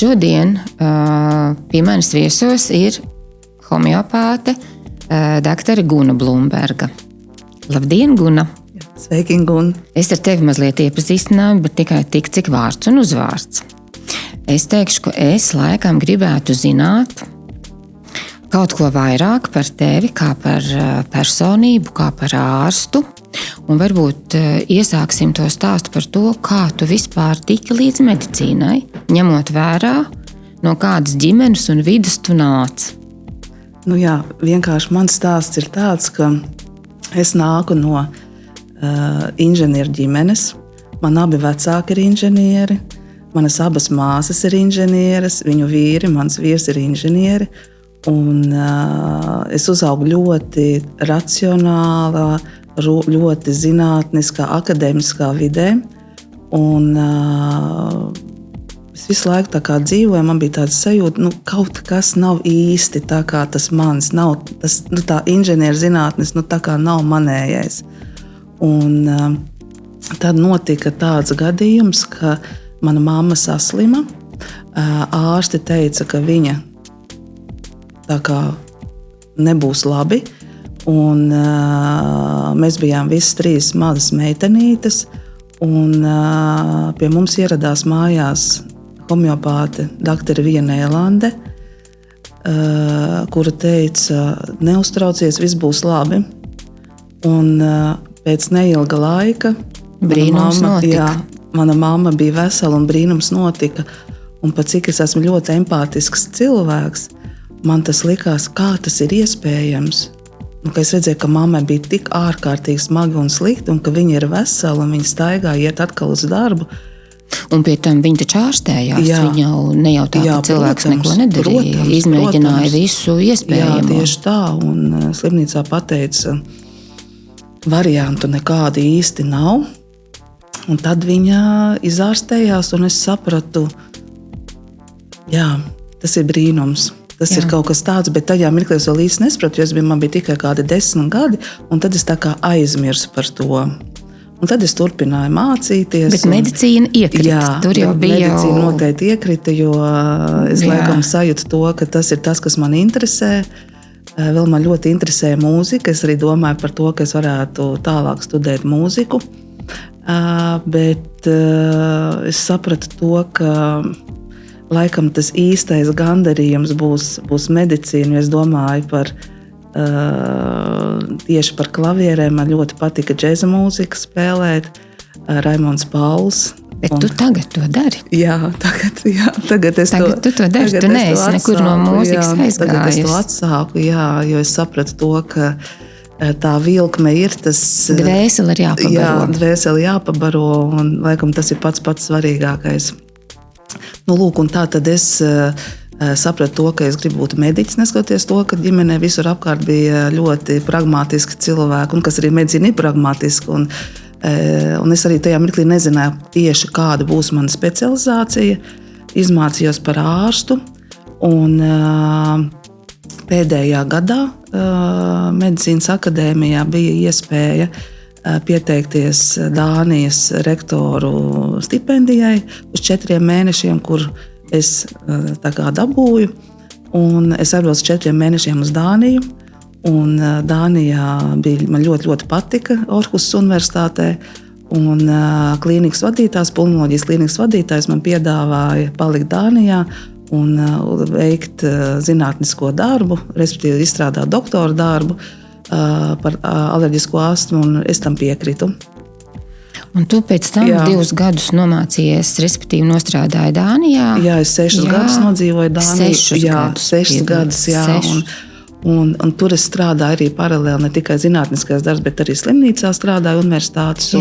šodien pie manis viesos ir homeopāte daktare Guna Blumberga. Labdien, Guna! Sveiki, Guna! Es ar tevi mazliet iepazīstināju, bet tikai tik, cik vārds un uzvārds. Es teikšu, ka es laikam gribētu zināt kaut ko vairāk par tevi, kā par personību, kā par ārstu. Un varbūt iesāksim to stāstu par to, kā tu vispār tiki līdz medicīnai, ņemot vērā, no kādas ģimenes un vidas tu nāc. Nu jā, vienkārši mans stāsts ir tāds, ka es nāku no inženieru ģimenes. Man abi vecāki ir inženieri, manas abas māsas ir inženieres, viņu vīri, mans vīrs ir inženieri. Un es uzaugu ļoti racionālā, ļoti zinātniskā, akadēmiskā vidē. Un es visu laiku tā kā dzīvoju, man bija tāda sajūta, kaut kas nav īsti tā kā tas mans, nav tas, tā inženieru zinātnes, tā kā nav manējais. Un tad notika tāds gadījums, ka mana mamma saslima. Ārsti teica, ka viņa tā kā nebūs labi. Un mēs bijām visas 3 mazas meitenītes. Un pie mums ieradās mājās homeopāte daktare Viena Ēlande, kura teica, neuztraucies, viss būs labi. Un pēc neilga laika brīnums notika. Mana mamma bija vesela un brīnums notika. Un pat cik es esmu ļoti empātisks cilvēks, man tas likās, kā tas ir iespējams. Ka es redzēju, ka mammai bija tik ārkārtīgi smagi un slikti, un ka viņa ir vesela, un viņa staigā iet atkal uz darbu. Un pie tam viņa taču ārstējās. Viņa jau nejautā, ka cilvēks neko nedarīja. Izmēģināja visu iespējamo. Jā, tieši tā. Un slimnīcā pateica, variantu nekādi īsti nav. Un tad viņa izārstējās, un es sapratu, jā, tas ir brīnums. Tas ir kaut kas tāds, bet tajā mirklī es vēl īsti nesapratu, jo man bija tikai kādi 10 gadi, un tad es tā kā aizmirsu par to. Un tad es turpināju mācīties. Bet medicīna iekrita. Jā, tur jau bija. Medicīna noteikti iekrita, jo es laikam sajūtu to, ka tas ir tas, kas man interesē. Vēl man ļoti interesē mūzika. Es arī domāju par to, ka es varētu tālāk studēt mūziku. Bet es sapratu to, ka laikam tas īstais gandarījums būs medicīna. Es domāju tieši par klavierēm. Man ļoti patika džeza mūzika spēlēt, Raimonds Pauls. Bet tu tagad to dari? Jā, tagad es tu to dari. Tu neesi nekur no mūzikas aizgājis. Tagad es to atsāku, jo es sapratu to, ka tā vilkme ir tas. Dvēseli ir jāpabaro. Jā, dvēseli jāpabaro, un laikam tas ir pats svarīgākais. Lūk, un tā tad es sapratu to, ka es gribu būt mediķis, neskatoties to, ka ģimenē visur apkārt bija ļoti pragmatiski cilvēki, un kas arī medicīna ir pragmatiska. Un es arī tajā mirklī nezināju tieši, kāda būs mana specializācija. Izmācījos par ārstu, un pēdējā gadā medicīnas akadēmijā bija iespēja pieteikties Dānijas rektoru stipendijai uz 4 mēnešiem, kur es tā kā dabūju. Un es aizbraucu 4 mēnešiem uz Dāniju. Un Dānijā man ļoti patika Orhusas universitātē. Un klīnikas vadītājs, pulmonoloģijas klīnikas vadītājs man piedāvāja palikt Dānijā un veikt zinātnisko darbu, respektīvi izstrādāt doktora darbu par alerģisko astmu, un es tam piekritu. Un tu pēc tam 2 gadus nomācījies, respektīvi nostrādāji Dānijā? Jā, es 6 gadus nodzīvoju Dānijā. 6 gadus. Un tur es strādāju arī paralēli, ne tikai zinātniskais darbs, bet arī slimnīcā strādāju universitātes.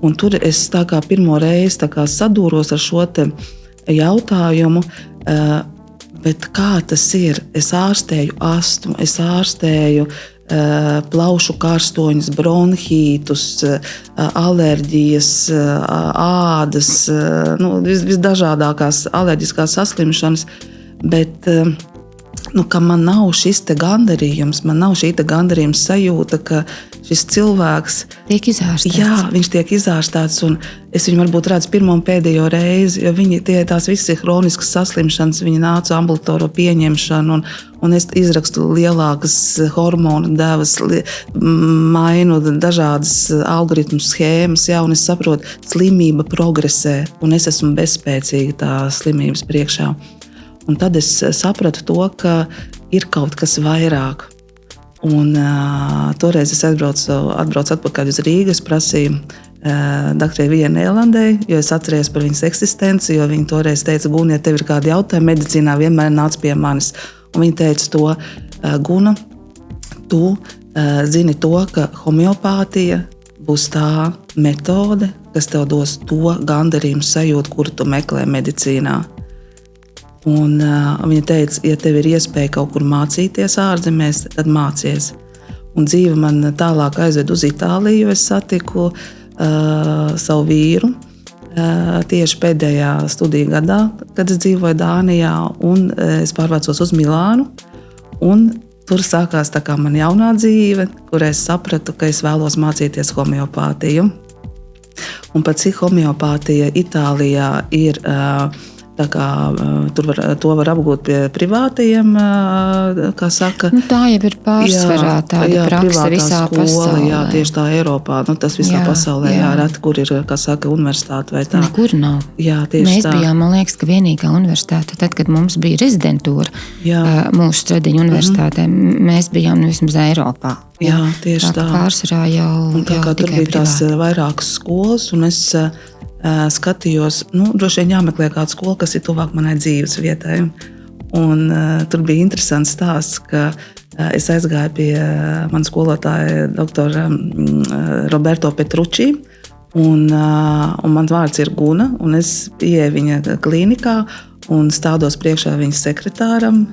Un tur es tā kā pirmo reizi tā kā sadūros ar šo te jautājumu, bet kā tas ir? Es ārstēju astmu, es ārstēju plaušu karstoņus, bronhītus, alerģijas, ādas, visdažādākās alerģiskās saslimšanas, bet ka man nav šis te gandarījums, man nav šī te gandarījums sajūta, ka šis cilvēks tiek izārstāts. Jā, viņš tiek izārstāts, un es viņu varbūt redzu pirmo un pēdējo reizi, jo tās visas ir hroniskas saslimšanas, viņi nāca ambulatorisko pieņemšanu, un es izrakstu lielākas hormonu devas, mainu dažādas algoritmu schēmas, jā, un es saprotu, slimība progresē, un es esmu bezspēcīga tā slimības priekšā. Un tad es sapratu to, ka ir kaut kas vairāk. Un toreiz es atbraucu atpakaļ uz Rīgu, es prasīju doktorai Vivienai Nēlandei, jo es atceros par viņas eksistenci, jo viņa toreiz teica, Guna, ja tev ir kādi jautājumi medicīnā, vienmēr nāc pie manis. Un viņa teica to, Guna, tu zini to, ka homeopātija būs tā metode, kas tev dos to gandarījumu sajūtu, kuru tu meklē medicīnā. Un viņa teica, ja tev ir iespēja kaut kur mācīties ārzemēs, tad mācies. Un dzīve man tālāk aizved uz Itāliju, jo es satiku savu vīru tieši pēdējā studiju gadā, kad es dzīvoju Dānijā, un es pārvācos uz Milānu. Un tur sākās tā kā man jaunā dzīve, kur es sapratu, ka es vēlos mācīties homeopātiju. Un pat cik homeopātija Itālijā ir tā kā to var apgūt pie privātajiem, kā saka. Tā jau ir pārsvarā tāda prakse visā pasaulē. Jā, tieši tā Eiropā. Tas visā pasaulē, reti, kur ir, kā saka, universitāte vai tā. Nekur nav. Jā, tieši Mēs bijām, man liekas, ka vienīgā universitāte, tad, kad mums bija rezidentūra mūsu Stradiņu universitātē, mēs bijām vismaz Eiropā. Jā, tieši tā. Pārsvarā jau tā kā tur bija tās vairākas skolas, un es skatījos, droši vien jāmeklē kāda skola, kas ir tuvāk manai dzīves vietai. Un tur bija interesants stāsts, ka es aizgāju pie mana skolotāja doktora Roberto Petrucci, un man vārds ir Guna, un es ieeju viņa klīnikā un stādos priekšā viņas sekretāram,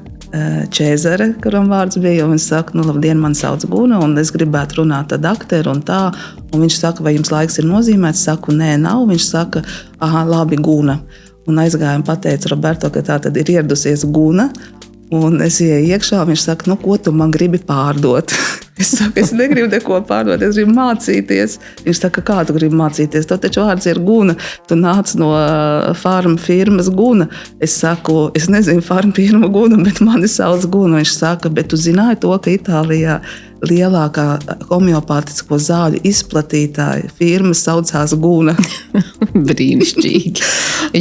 Čēzare, kuram vārds bija, un viņš saka, labdien, man sauc Guna, un es gribētu runāt ar dakteru un tā, un viņš saka, vai jums laiks ir nozīmēts, saku, nē, nav, viņš saka, labi, Guna, un aizgāju un pateicu Roberto, ka tā tad ir ieradusies Guna, un es ieeju iekšā, un viņš saka, ko tu man gribi pārdot? Es saku, es negribu neko pārdot, es gribu mācīties. Viņš saka, kā tu gribi mācīties? Tev taču vārds ir Guna, tu nāc no farma firmas Guna. Es saku, es nezinu farma firma Guna, bet mani sauc Guna. Viņš saka, bet tu zināji to, ka Itālijā lielākā homeopātisko zāļu izplatītāja firma saucās Guna. Brīnišķīgi.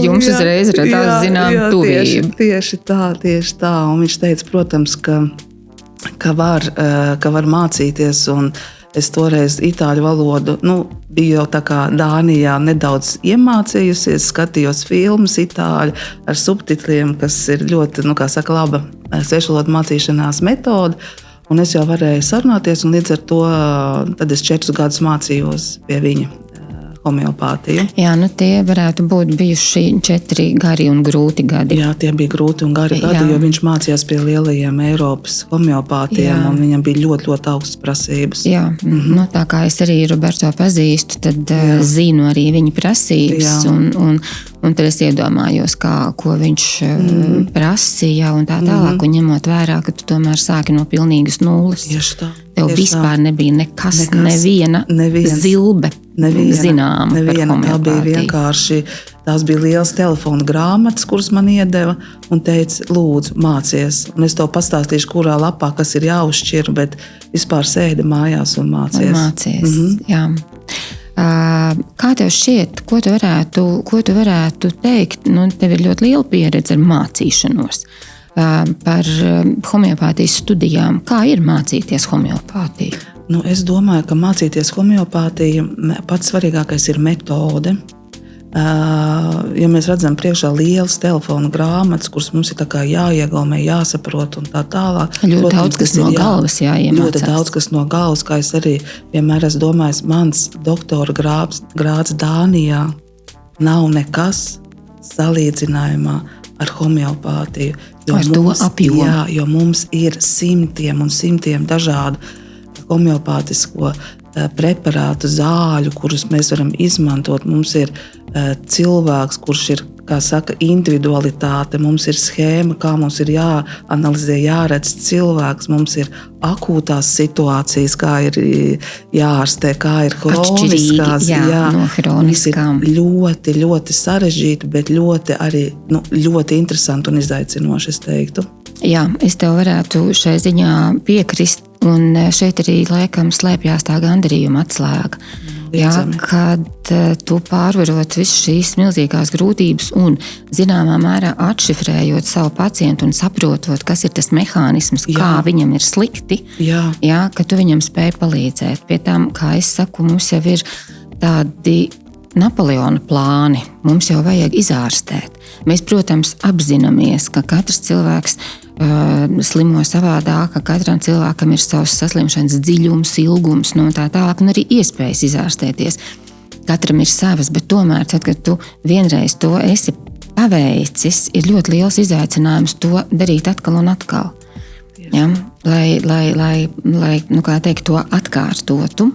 Jums uzreiz radās zinām tuvība. Tieši tā. Un viņš teica, protams, ka var mācīties, un es toreiz itāļu valodu, biju jau tā kā Dānijā nedaudz iemācījusies, skatījos filmas itāļu ar subtitriem, kas ir ļoti, laba svešvalodu mācīšanās metode, un es jau varēju sarunāties, un līdz ar to tad es 4 gadus mācījos pie viņa homeopātiju. Jā, tie varētu būt bijuši 4 gari un grūti gadi. Jā, tie bija grūti un gari gadi, jo viņš mācījās pie lielajiem Eiropas homeopātiem, un viņam bija ļoti, ļoti augstas prasības. Jā, tā kā es arī Roberto pazīstu, tad zinu arī viņa prasības, un tad es iedomājos, ko viņš prasīja un tā tālāk, un ņemot vērā, ka tu tomēr sāki no pilnīgas nulles. Tieši tā. Tev vispār nebija nekas. Neviena zilbe zināma par homeopātiju. Tā bija vienkārši, tās bija liels telefona grāmatas, kuras man iedeva un teica, lūdzu, mācies. Un es tev pastāstīšu, kurā lapā, kas ir jāuzšķir, bet vispār sēdi mājās un mācies. Jā. Kā tev šķiet, ko tu varētu teikt? Tev ir ļoti liela pieredze ar mācīšanos. Par homeopātijas studijām. Kā ir mācīties homeopātiju? Es domāju, ka mācīties homeopātiju pats svarīgākais ir metode. Ja mēs redzam priekšā lielas telefonu grāmatas, kuras mums ir tā kā jāiegaumē, jāsaprot un tā tālāk. Ļoti daudz, kas no galvas jāiemācās. Ļoti daudz, kas no galvas, kā es arī vienmēr esmu domājis, mans doktora grāds Dānijā nav nekas salīdzinājumā ar homeopātiju. Jo mums ir simtiem un simtiem dažādu homeopātisko preparātu, zāļu, kurus mēs varam izmantot. Mums ir cilvēks, kurš ir kā saka, individualitāte, mums ir schēma, kā mums ir jāanalizē, jāredz cilvēks, mums ir akūtās situācijas, kā ir jāārstē, kā ir hroniskās. No hroniskām. Ļoti, ļoti sarežģīti, bet ļoti arī ļoti interesanti un izaicinoši, es teiktu. Jā, es tev varētu šai ziņā piekrist, un šeit arī laikam slēpjās tā gandarījuma atslēga. Jā, kad tu pārvarot visu šīs milzīgās grūtības un zināmā mērā atšifrējot savu pacientu un saprotot, kas ir tas mehānisms, kā viņam ir slikti, ka tu viņam spēj palīdzēt. Pie tam, kā es saku, mums jau ir tādi Napoleona plāni, mums jau vajag izārstēt. Mēs, protams, apzināmies, ka katrs cilvēks slimo savādāk, ka katram cilvēkam ir savs saslimšanas dziļums, ilgums, un tā tālāk, un arī iespējas izārstēties. Katram ir savas, bet tomēr, tad, kad tu vienreiz to esi paveicis, ir ļoti liels izaicinājums to darīt atkal un atkal. Ja? Lai kā teikt, to atkārtotu.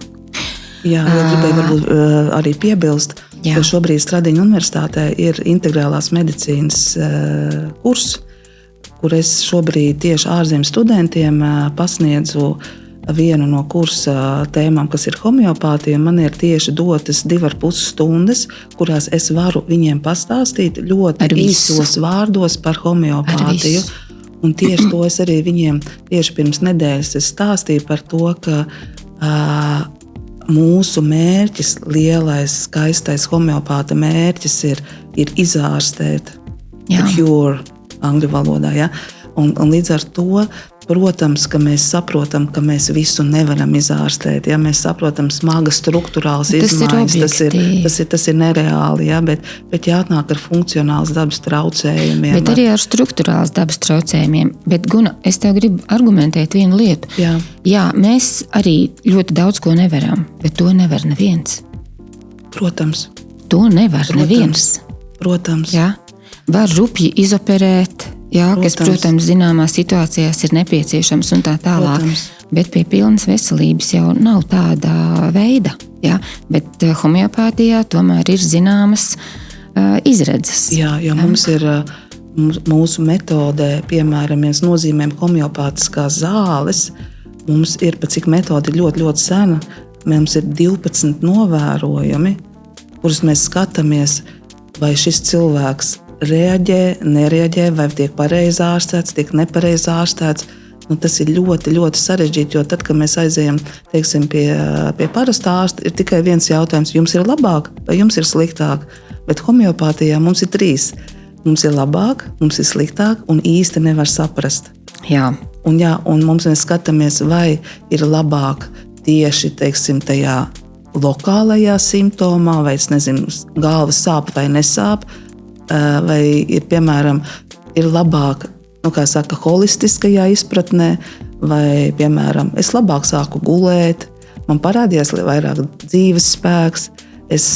Jā, gribēju varbūt arī piebilst, ka šobrīd Stradiņu universitātē ir integrālās medicīnas kurs, kur es šobrīd tieši ārzemju studentiem pasniedzu vienu no kursa tēmām, kas ir homeopātija. Man ir tieši dotas 2,5 stundas, kurās es varu viņiem pastāstīt ļoti īsos vārdos par homeopātiju. Un tieši to es arī viņiem tieši pirms nedēļas stāstīju par to, ka mūsu mērķis, lielais, skaistais homeopāta mērķis ir izārstēt, cure, angļu valodā. Ja? Un līdz ar to, protams, ka mēs saprotam, ka mēs visu nevaram izārstēt. Ja? Mēs saprotam smagas struktūrāls izmaiņas, tas ir nereāli, ja? bet jāatnāk ar funkcionāls dabas traucējumiem. Bet arī ar struktūrāls dabas traucējumiem. Bet, Guna, es tev gribu argumentēt vienu lietu. Jā, mēs arī ļoti daudz ko nevaram, bet to nevar neviens. Protams. To nevar neviens. Protams. Jā? Var rupji izoperēt, kas, protams, zināmās situācijās ir nepieciešams un tā tālāk. Protams. Bet pie pilnas veselības jau nav tāda veida. Ja? Bet homeopātijā tomēr ir zināmas izredzes. Jā, jo mums ir mūsu metodē, piemēram, viens nozīmēm homeopātiskās zāles. Mums ir, pat cik metode ļoti, ļoti sena, mums ir 12 novērojumi, kurus mēs skatāmies, vai šis cilvēks reaģē, nereaģē, vai tiek pareizi ārstēts, tiek nepareizi ārstēts. Tas ir ļoti, ļoti sarežģīti, jo tad, kad mēs aizejam, teiksim, pie parastā ārsta, ir tikai viens jautājums, jums ir labāk vai jums ir sliktāk. Bet homeopātijā mums ir 3. Mums ir labāk, mums ir sliktāk un īsti nevar saprast. Jā. Un mums mēs skatāmies, vai ir labāk tieši, teiksim, tajā lokālajā simptomā, vai, es nezinu, galvas sāp vai nesāp, vai ir, piemēram, ir labāk, kā saka, holistiskajā izpratnē, vai, piemēram, es labāk sāku gulēt, man parādījās vairāk dzīves spēks, es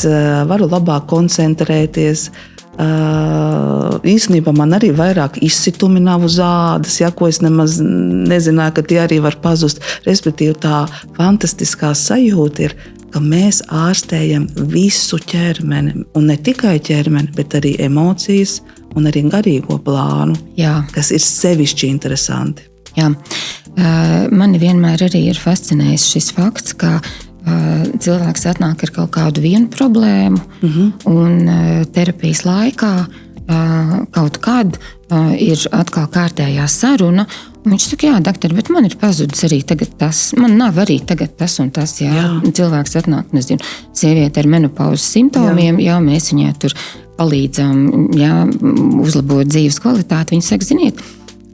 varu labāk koncentrēties. Īstenībā man arī vairāk izsitumi nav uz ādas, ko es nemaz nezināju, ka tie arī var pazust. Respektīvi, tā fantastiskā sajūta ir, ka mēs ārstējam visu ķermeni, un ne tikai ķermeni, bet arī emocijas un arī garīgo plānu, kas ir sevišķi interesanti. Jā. Mani vienmēr arī ir fascinējis šis fakts, ka cilvēks atnāk ar kaut kādu vienu problēmu, un terapijas laikā kaut kad ir atkal kārtējā saruna, un viņš saka, jā, doktor, bet man ir pazudis arī tagad tas, man nav arī tagad tas un tas, cilvēks atnāk, nezinu, sieviete ar menopauzes simptomiem, mēs viņai tur palīdzam, uzlabot dzīves kvalitāti, viņa saka, ziniet,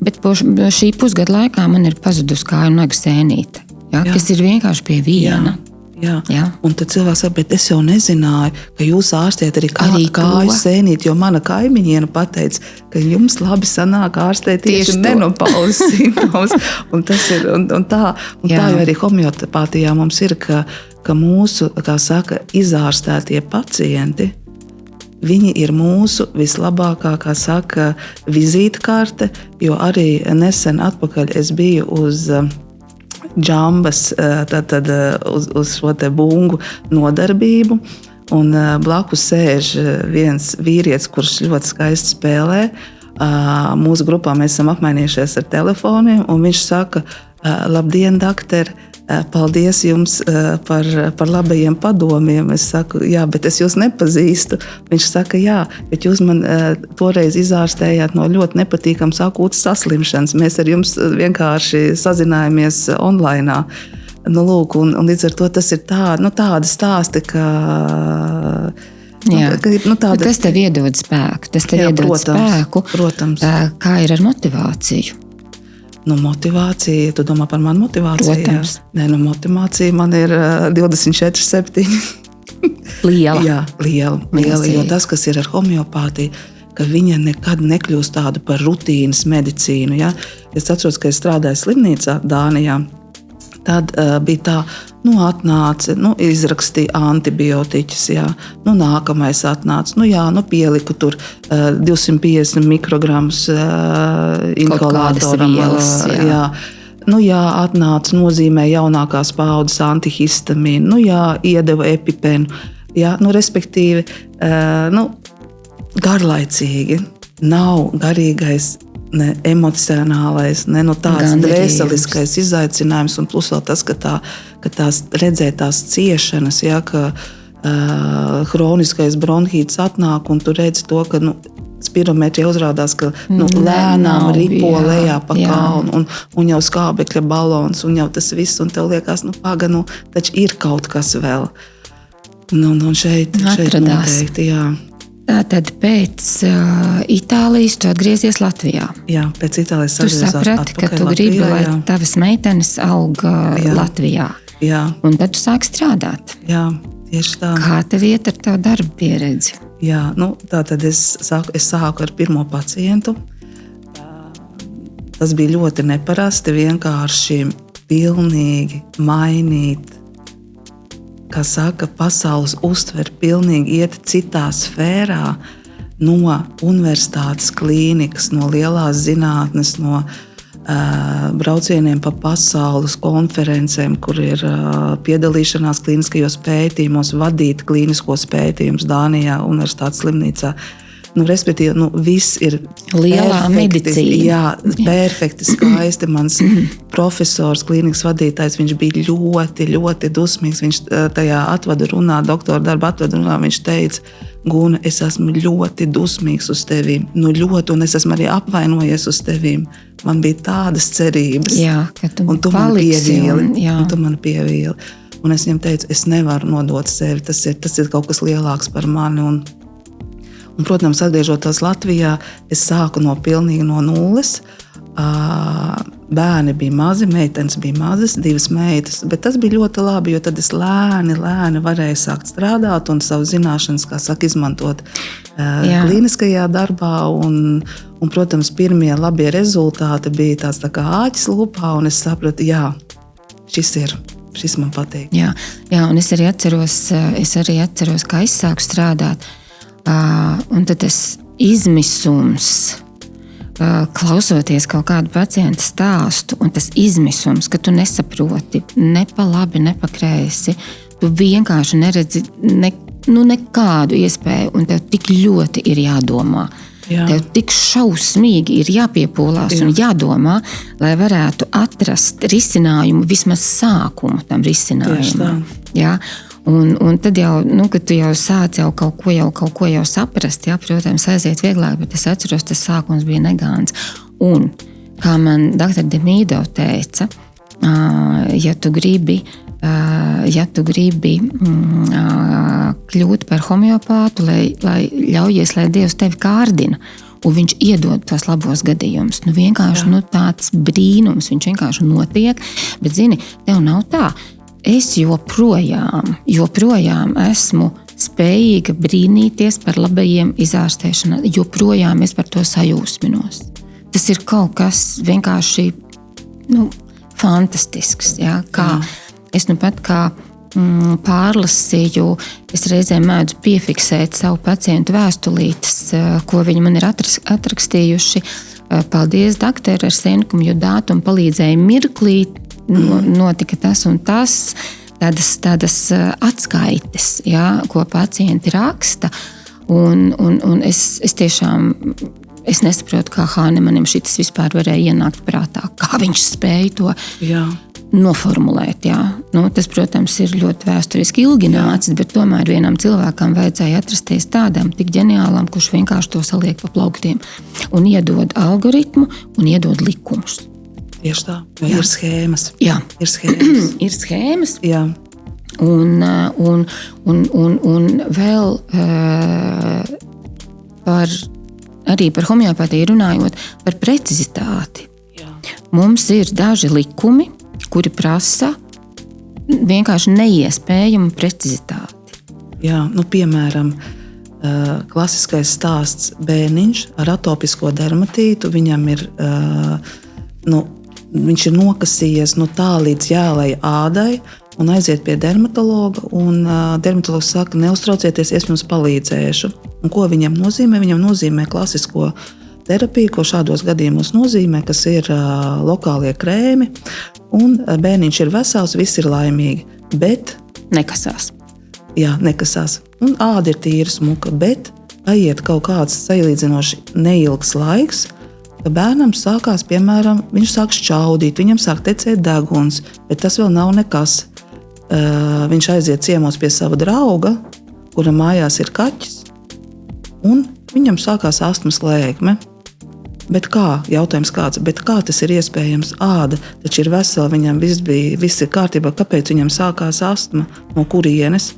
bet šī pusgada laikā man ir pazudus kāju un nagu sēnīte, kas ir vienkārši pie viena. Jā. Un tad cilvēks saka, bet es jau nezināju, ka jūs ārstējat arī kāju sēnīt, jo mana kaimiņiene pateica, ka jums labi sanāk ārstēt tieši menopauzes simptomus. Un tas ir, un tā jau arī homeopātijā mums ir, ka mūsu, kā saka, izārstētie pacienti, viņi ir mūsu vislabākā, kā saka, vizītkarte, jo arī nesen atpakaļ es biju uz Džambas, uz šo te bungu nodarbību. un blakus sēž viens vīrietis, kurš ļoti skaisti spēlē. Mūsu grupā mēs esam apmainījušies ar telefoniem, un viņš saka, labdien, doktor! Paldies jums par labajiem padomiem. Es saku, jā, bet es jūs nepazīstu. Viņš saka, jā, bet jūs man toreiz izārstējāt no ļoti nepatīkams akūtas saslimšanas. Mēs ar jums vienkārši sazinājāmies online. Nu, lūk, un līdz ar to tas ir tādi stāsti, ka... Tas tev iedod spēku. Tas tev iedod spēku. Protams. Kā ir ar motivāciju? Motivācija, tu domā par manu motivāciju? Protams. Nē, motivācija man ir 24/7. Liela. Jā, liela. Jo tas, kas ir ar homeopātiju, ka viņa nekad nekļūst tādu par rutīnas medicīnu. Ja? Es atceros, ka es strādāju slimnīcā Dānijā. Tad bija tā, atnāca, izrakstīja antibiotiķus, jā. Nākamais atnāca, pieliku tur 250 mikrogramus inhalatoram. Atnāca, nozīmē jaunākās paudzes antihistamīnu, iedeva epipenu, respektīvi, garlaicīgi, nav garīgais, ne emocionālais, ne tāds dvēseliskais izaicinājums, un plus vēl tas, ka tās redzēt tās ciešanas, ka hroniskais bronhīts atnāk, un tu redzi to, ka spirometrija uzrādās, ka lēnām ripo lejā pa kalnu, un jau skābekļa balons, un jau tas viss, un tev liekas, taču ir kaut kas vēl. Un šeit noteikti, jā. Tātad pēc Itālijas tu atgriezies Latvijā. Jā, pēc Itālijas atgriezās atpakaļ Latvijā. Tu saprati, ka tu gribi, lai tavas meitenes aug Latvijā. Jā. Un tad tu sāki strādāt. Jā, tieši tā. Kā tev iet ar tavu darba pieredzi? Jā, tātad es sāku ar pirmo pacientu. Tas bija ļoti neparasti, vienkārši pilnīgi mainīt, kā saka, pasaules uztver pilnīgi iet citā sfērā no universitātes klīnikas, no lielās zinātnes, no braucieniem pa pasaules konferencēm, kur ir piedalīšanās klīniskajos pētījumos, vadīt klīniskos pētījumus Dānijā universitātes slimnīcā. Respektīvi, viss ir lielā medicīna. Jā, perfekti skaisti. Mans profesors, klīnikas vadītājs, viņš bija ļoti, ļoti dusmīgs. Viņš tajā atvadu runā, doktora darba atvadu runā, viņš teica, Guna, es esmu ļoti dusmīgs uz tevīm. Ļoti, un es esmu arī apvainojies uz tevīm. Man bija tādas cerības. Jā, ka tu un tu paliksi. Man pievīli. Un es viņam teicu, es nevaru nodot sevi. Tas ir kaut kas lielāks par mani. Un, protams, atgriežoties Latvijā, es sāku pilnīgi no nulles. Bērni bija mazi, meitenes bija mazas, 2 meitas, bet tas bija ļoti labi, jo tad es lēni varēju sākt strādāt un savu zināšanas, kā saka, izmantot klīniskajā darbā. Un, protams, pirmie labie rezultāti bija tāds tā kā āķis lupā, un es sapratu, šis man patīk. Jā, un es arī atceros, kā es sāku strādāt. Un tad tas izmisums, klausoties kaut kādu pacientu stāstu, un tas izmisums, ka tu nesaproti ne pa labi, ne pa kreisi, tu vienkārši neredzi nekādu iespēju, un tev tik ļoti ir jādomā. Jā. Tev tik šausmīgi ir jāpiepūlās un jādomā, lai varētu atrast risinājumu, vismaz sākumu tam risinājumam. Jā. Un tad jau, kad tu jau sāc kaut ko saprast, protams, aiziet vieglāk, bet es atceros, tas sākums bija negāns. Un, kā man dr. Demīdo teica, ja tu gribi kļūt par homeopātu, lai ļaujies, lai Dievs tevi kārdina, un viņš iedod tos labos gadījumus. Vienkārši tāds brīnums, viņš vienkārši notiek, bet zini, tev nav tā. Es joprojām esmu spējīga brīnīties par labajiem izārstēšanām, joprojām es par to sajūsminos. Tas ir kaut kas vienkārši fantastisks. Ja? Es pat pārlasīju, es reizēm mēdzu piefiksēt savu pacientu vēstulītes, ko viņi man ir atrakstījuši. Paldies, doktor, ar senkumu, jo dātumu palīdzēja mirklīt. Notika tas un tas, tādas atskaites, jā, ko pacienti raksta. Un es tiešām nesaprotu, kā Hānemanim šis vispār varēja ienākt prātā, kā viņš spēja to noformulēt. Jā. Nu, tas, protams, ir ļoti vēsturiski ilgi nācis, bet tomēr vienam cilvēkam vajadzēja atrasties tādam tik ģeniālam, kurš vienkārši to saliek pa plauktiem un iedod algoritmu un iedod likumus. Tieši tā, jo ir schēmas. Jā. Ir schēmas. Ir schēmas. Jā. Un vēl arī par homeopātiju runājot, par precizitāti. Jā. Mums ir daži likumi, kuri prasa vienkārši neiespējamu precizitāti. Jā, nu, piemēram, klasiskais stāsts bērniņš ar atopisko dermatītu. Viņam ir, viņš ir nokasījies tā līdz ķēlai ādai un aiziet pie dermatologa. Dermatologs saka, neuztraucieties, es jums palīdzēšu. Un ko viņam nozīmē? Viņam nozīmē klasisko terapiju, ko šādos gadījumos nozīmē, kas ir lokālie krēmi. Un bērniņš ir vesels, viss ir laimīgi. Bet nekasās. Jā, nekasās. Un āda ir tīra, smuka, bet aiziet kaut kāds salīdzinoši neilgs laiks, ka bērnam sākās, piemēram, viņš sāk šķaudīt, viņam sāk tecēt deguns, bet tas vēl nav nekas. Viņš aiziet ciemos pie sava drauga, kura mājās ir kaķis, un viņam sākās astmas lēkme. Bet kā? Jautājums kāds, bet kā tas ir iespējams? Āda taču ir vesela, viņam viss ir kārtībā, kāpēc viņam sākās astma, no kurienes?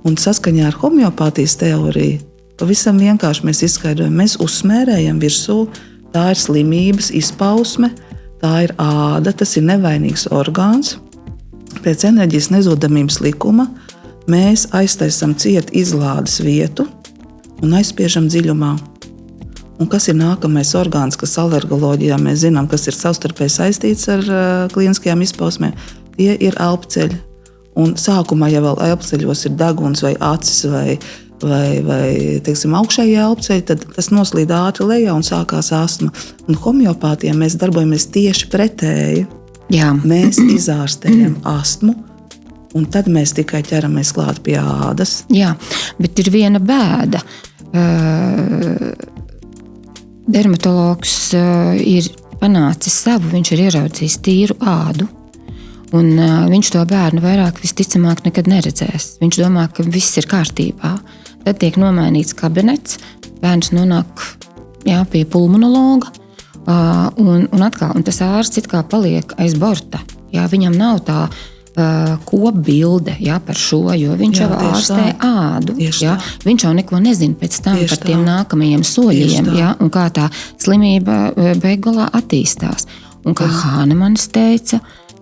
Un saskaņā ar homeopātijas teoriju pavisam vienkārši mēs izskaidrojam, mēs uzsmērējam virsū, tā ir slimības izpausme, tā ir āda, tas ir nevainīgs orgāns. Pēc enerģijas nezudamības likuma mēs aiztaisam ciet izlādes vietu un aizspiežam dziļumā. Un kas ir nākamais orgāns, kas alergoloģijā mēs zinām, kas ir savstarpēji saistīts ar klīniskajām izpausmēm? Tie ir elpceļi. Un sākumā, ja vēl elpceļos ir deguns vai acis vai teiksim, augšējie elpceļi, tad tas noslīd ātri lejā un sākās astma. Un homeopātijā mēs darbojamies tieši pretēji. Jā. Mēs izārstējam astmu, un tad mēs tikai ķeramies klāt pie ādas. Jā, bet ir viena bēda. Dermatologs ir panācis savu, viņš ir ieraudzījis tīru ādu, un viņš to bērnu vairāk visticamāk nekad neredzēs. Viņš domā, ka viss ir kārtībā. Tad tiek nomainīts kabinets, bērns nonāk pie pulmonologa, un tas ārsts it kā paliek aiz borta. Viņam nav tā kopbilde par šo, jo viņš jau ārstē ādu. Viņš jau neko nezina pēc tam par tiem nākamajiem soļiem, un kā tā slimība beigās attīstās. Un kā Hānemanis teica,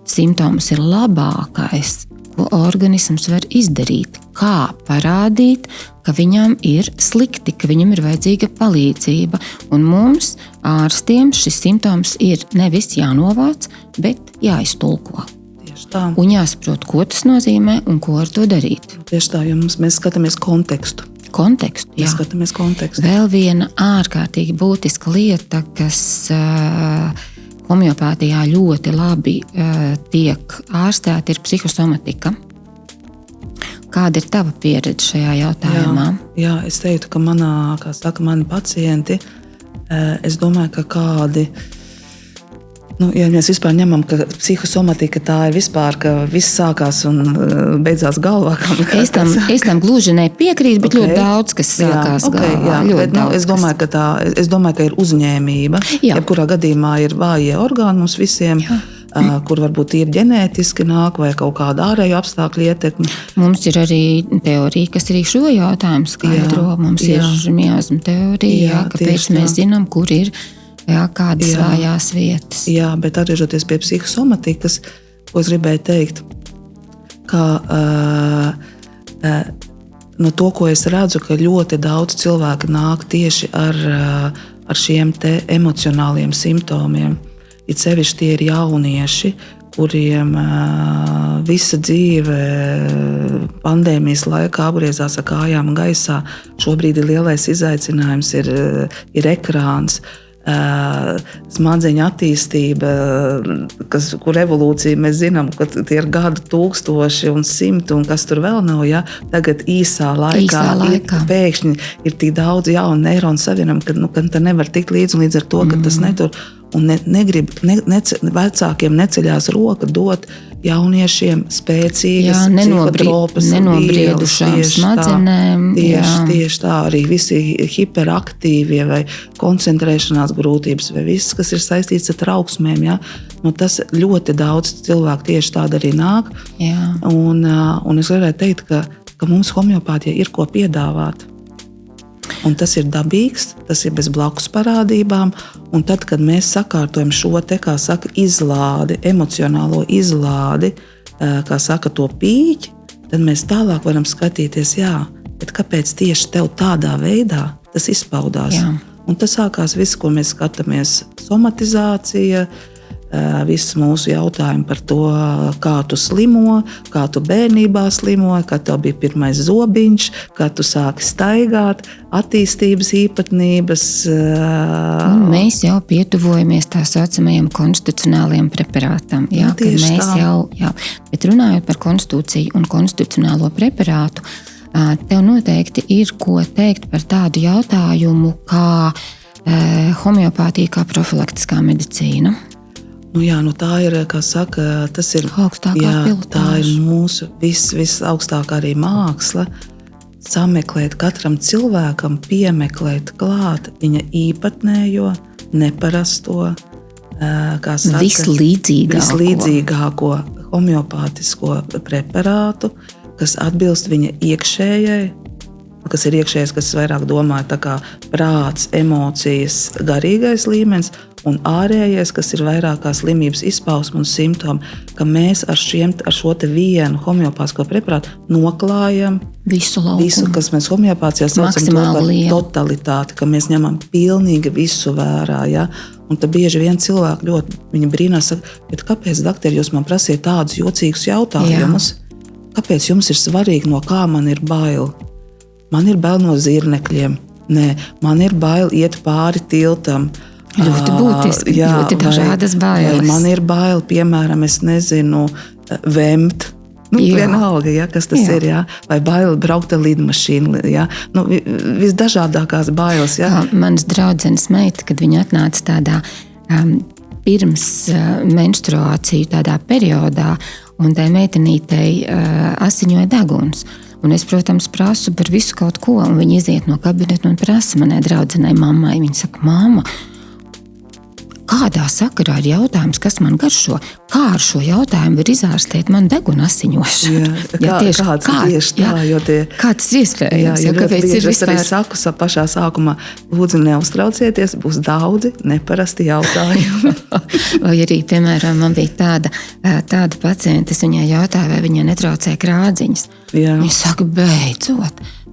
simptoms ir labākais, ko organisms var izdarīt. Kā parādīt, ka viņam ir slikti, ka viņam ir vajadzīga palīdzība. Un mums, ārstiem, šis simptoms ir nevis jānovāc, bet jāiztulko. Tieši tā. Un jāsaprot, ko tas nozīmē un ko ar to darīt. Tieši tā, jo mēs skatāmies kontekstu. Mēs skatāmies kontekstu. Vēl viena ārkārtīgi būtiska lieta, kas homeopātijā ļoti labi tiek ārstēta, ir psihosomatika. Kāda ir tava pieredze šajā jautājumā? Jā, es teiktu, ka mani pacienti, es domāju, ka kādi, ja mēs vispār ņemam, ka psihosomatika tā ir vispār, ka viss sākās un beidzās galvā. Es tam gluži nepiekrītu, bet ļoti daudz, kas sākās galvā. Es domāju, ka ir uzņēmība. Jebkurā gadījumā ir vājie orgāni mums visiem. Kur varbūt ir ģenētiski nāk vai kaut kāda ārēja apstākļu ietekme. Mums ir arī teorija, kas arī šo jautājumu skaidro. Mums ir miasma teorija, kāpēc mēs zinām, kur ir kādas vājās vietas. Jā, bet atgriežoties pie psihosomatikas, ko es gribēju teikt, ka no to, ko es redzu, ka ļoti daudz cilvēku nāk tieši ar šiem te emocionāliem simptomiem. It sevišķi tie ir jaunieši, kuriem visa dzīve pandēmijas laikā apgriezās ar kājām gaisā. Šobrīd ir lielais izaicinājums, ir ekrāns. smadzeņu attīstība, kur evolūcija mēs zinām, ka tie ir gadu tūkstoši un simti, un kas tur vēl nav. Ja? Tagad īsā laikā. Pēkšņi ir tik daudz jaunu neironu savienojumu, ka tā nevar tikt līdz, un līdz ar to, ka tas netur. Un vecākiem neceļās roka dot jauniešiem spēcīgas, psihotropas nenobriedušām smadzenēm. Tieši tā, arī visi hiperaktīvie vai koncentrēšanās grūtības vai viss, kas ir saistīts ar trauksmēm. Ja? Tas ļoti daudz cilvēku tieši tāda arī nāk. Un es varētu teikt, ka mums homeopātija ir ko piedāvāt. Un tas ir dabīgs, tas ir bez blakus parādībām. Un tad, kad mēs sakārtojam šo te, kā saka, izlādi, emocionālo izlādi, kā saka, to pīķi, tad mēs tālāk varam skatīties, bet kāpēc tieši tev tādā veidā tas izpaudās? Jā. Un tas sākās viss, ko mēs skatāmies, somatizācija, viss mūsu jautājumi par to, kā tu slimo, kā tu bērnībā slimoji, kā tev bija pirmais zobiņš, kā tu sāki staigāt, attīstības īpatnības. Mēs jau pietuvojamies tā saucamajam konstitucionālajiem preparātam. Jā, bet runājot par konstitūciju un konstitucionālo preparātu, tev noteikti ir ko teikt par tādu jautājumu kā homeopātija kā profilaktiskā medicīna. Tā ir, kā saka, tas ir augstākā pilotāža. Tā ir mūsu visaugstākā arī māksla. Sameklēt katram cilvēkam, piemeklēt klāt viņa īpatnējo, neparasto, kā saka, vislīdzīgāko homeopātisko preparātu, kas atbilst viņa iekšējai, kas ir iekšējais, kas vairāk domāja tā kā prāts, emocijas, garīgais līmenis, un ārējais, kas ir vairāk kā slimības izpausme un simptomi, ka mēs ar šo te vienu homeopātisko preparātu noklājam visu, kas mēs homeopācijā saucam par totalitāti, ka mēs ņemam pilnīgi visu vērā. Ja? Un tad bieži vien cilvēki ļoti, viņi brīnās, saka, bet kāpēc, doktori, jūs man prasiet tādus jocīgus jautājumus? Kāpēc jums ir svarīgi, no kā man ir bail? Man ir bail no zirnekļiem. Nē, man ir bail iet pāri tiltam. Ļoti būtiski, ļoti dažādas bailes. Man ir bail, piemēram, es nezinu, vemt. Vienalga, kas tas ir, vai bail braukt ar lidmašīnu. Visdažādākās bailes. Manas draudzenes meita, kad viņa atnāca tādā pirms menstruāciju tādā periodā, un tai meitenītei asiņoja deguns. Un es, protams, prasu par visu kaut ko, un viņa iziet no kabineta un prasa manai draudzenei mammai. Viņa saka, mamma, kādā sakarā ir jautājums, kas man garšo? Kā ar šo jautājumu var izārstēt man deguna asiņošanu? Kā tas ir iespējams? Es arī saku pašā sākumā, lūdzu neuztraucieties, būs daudzi neparasti jautājumi. Vai arī, piemēram, man bija tāda paciente, es viņai jautāju, vai viņai netraucēja krādziņas. Viņa saka,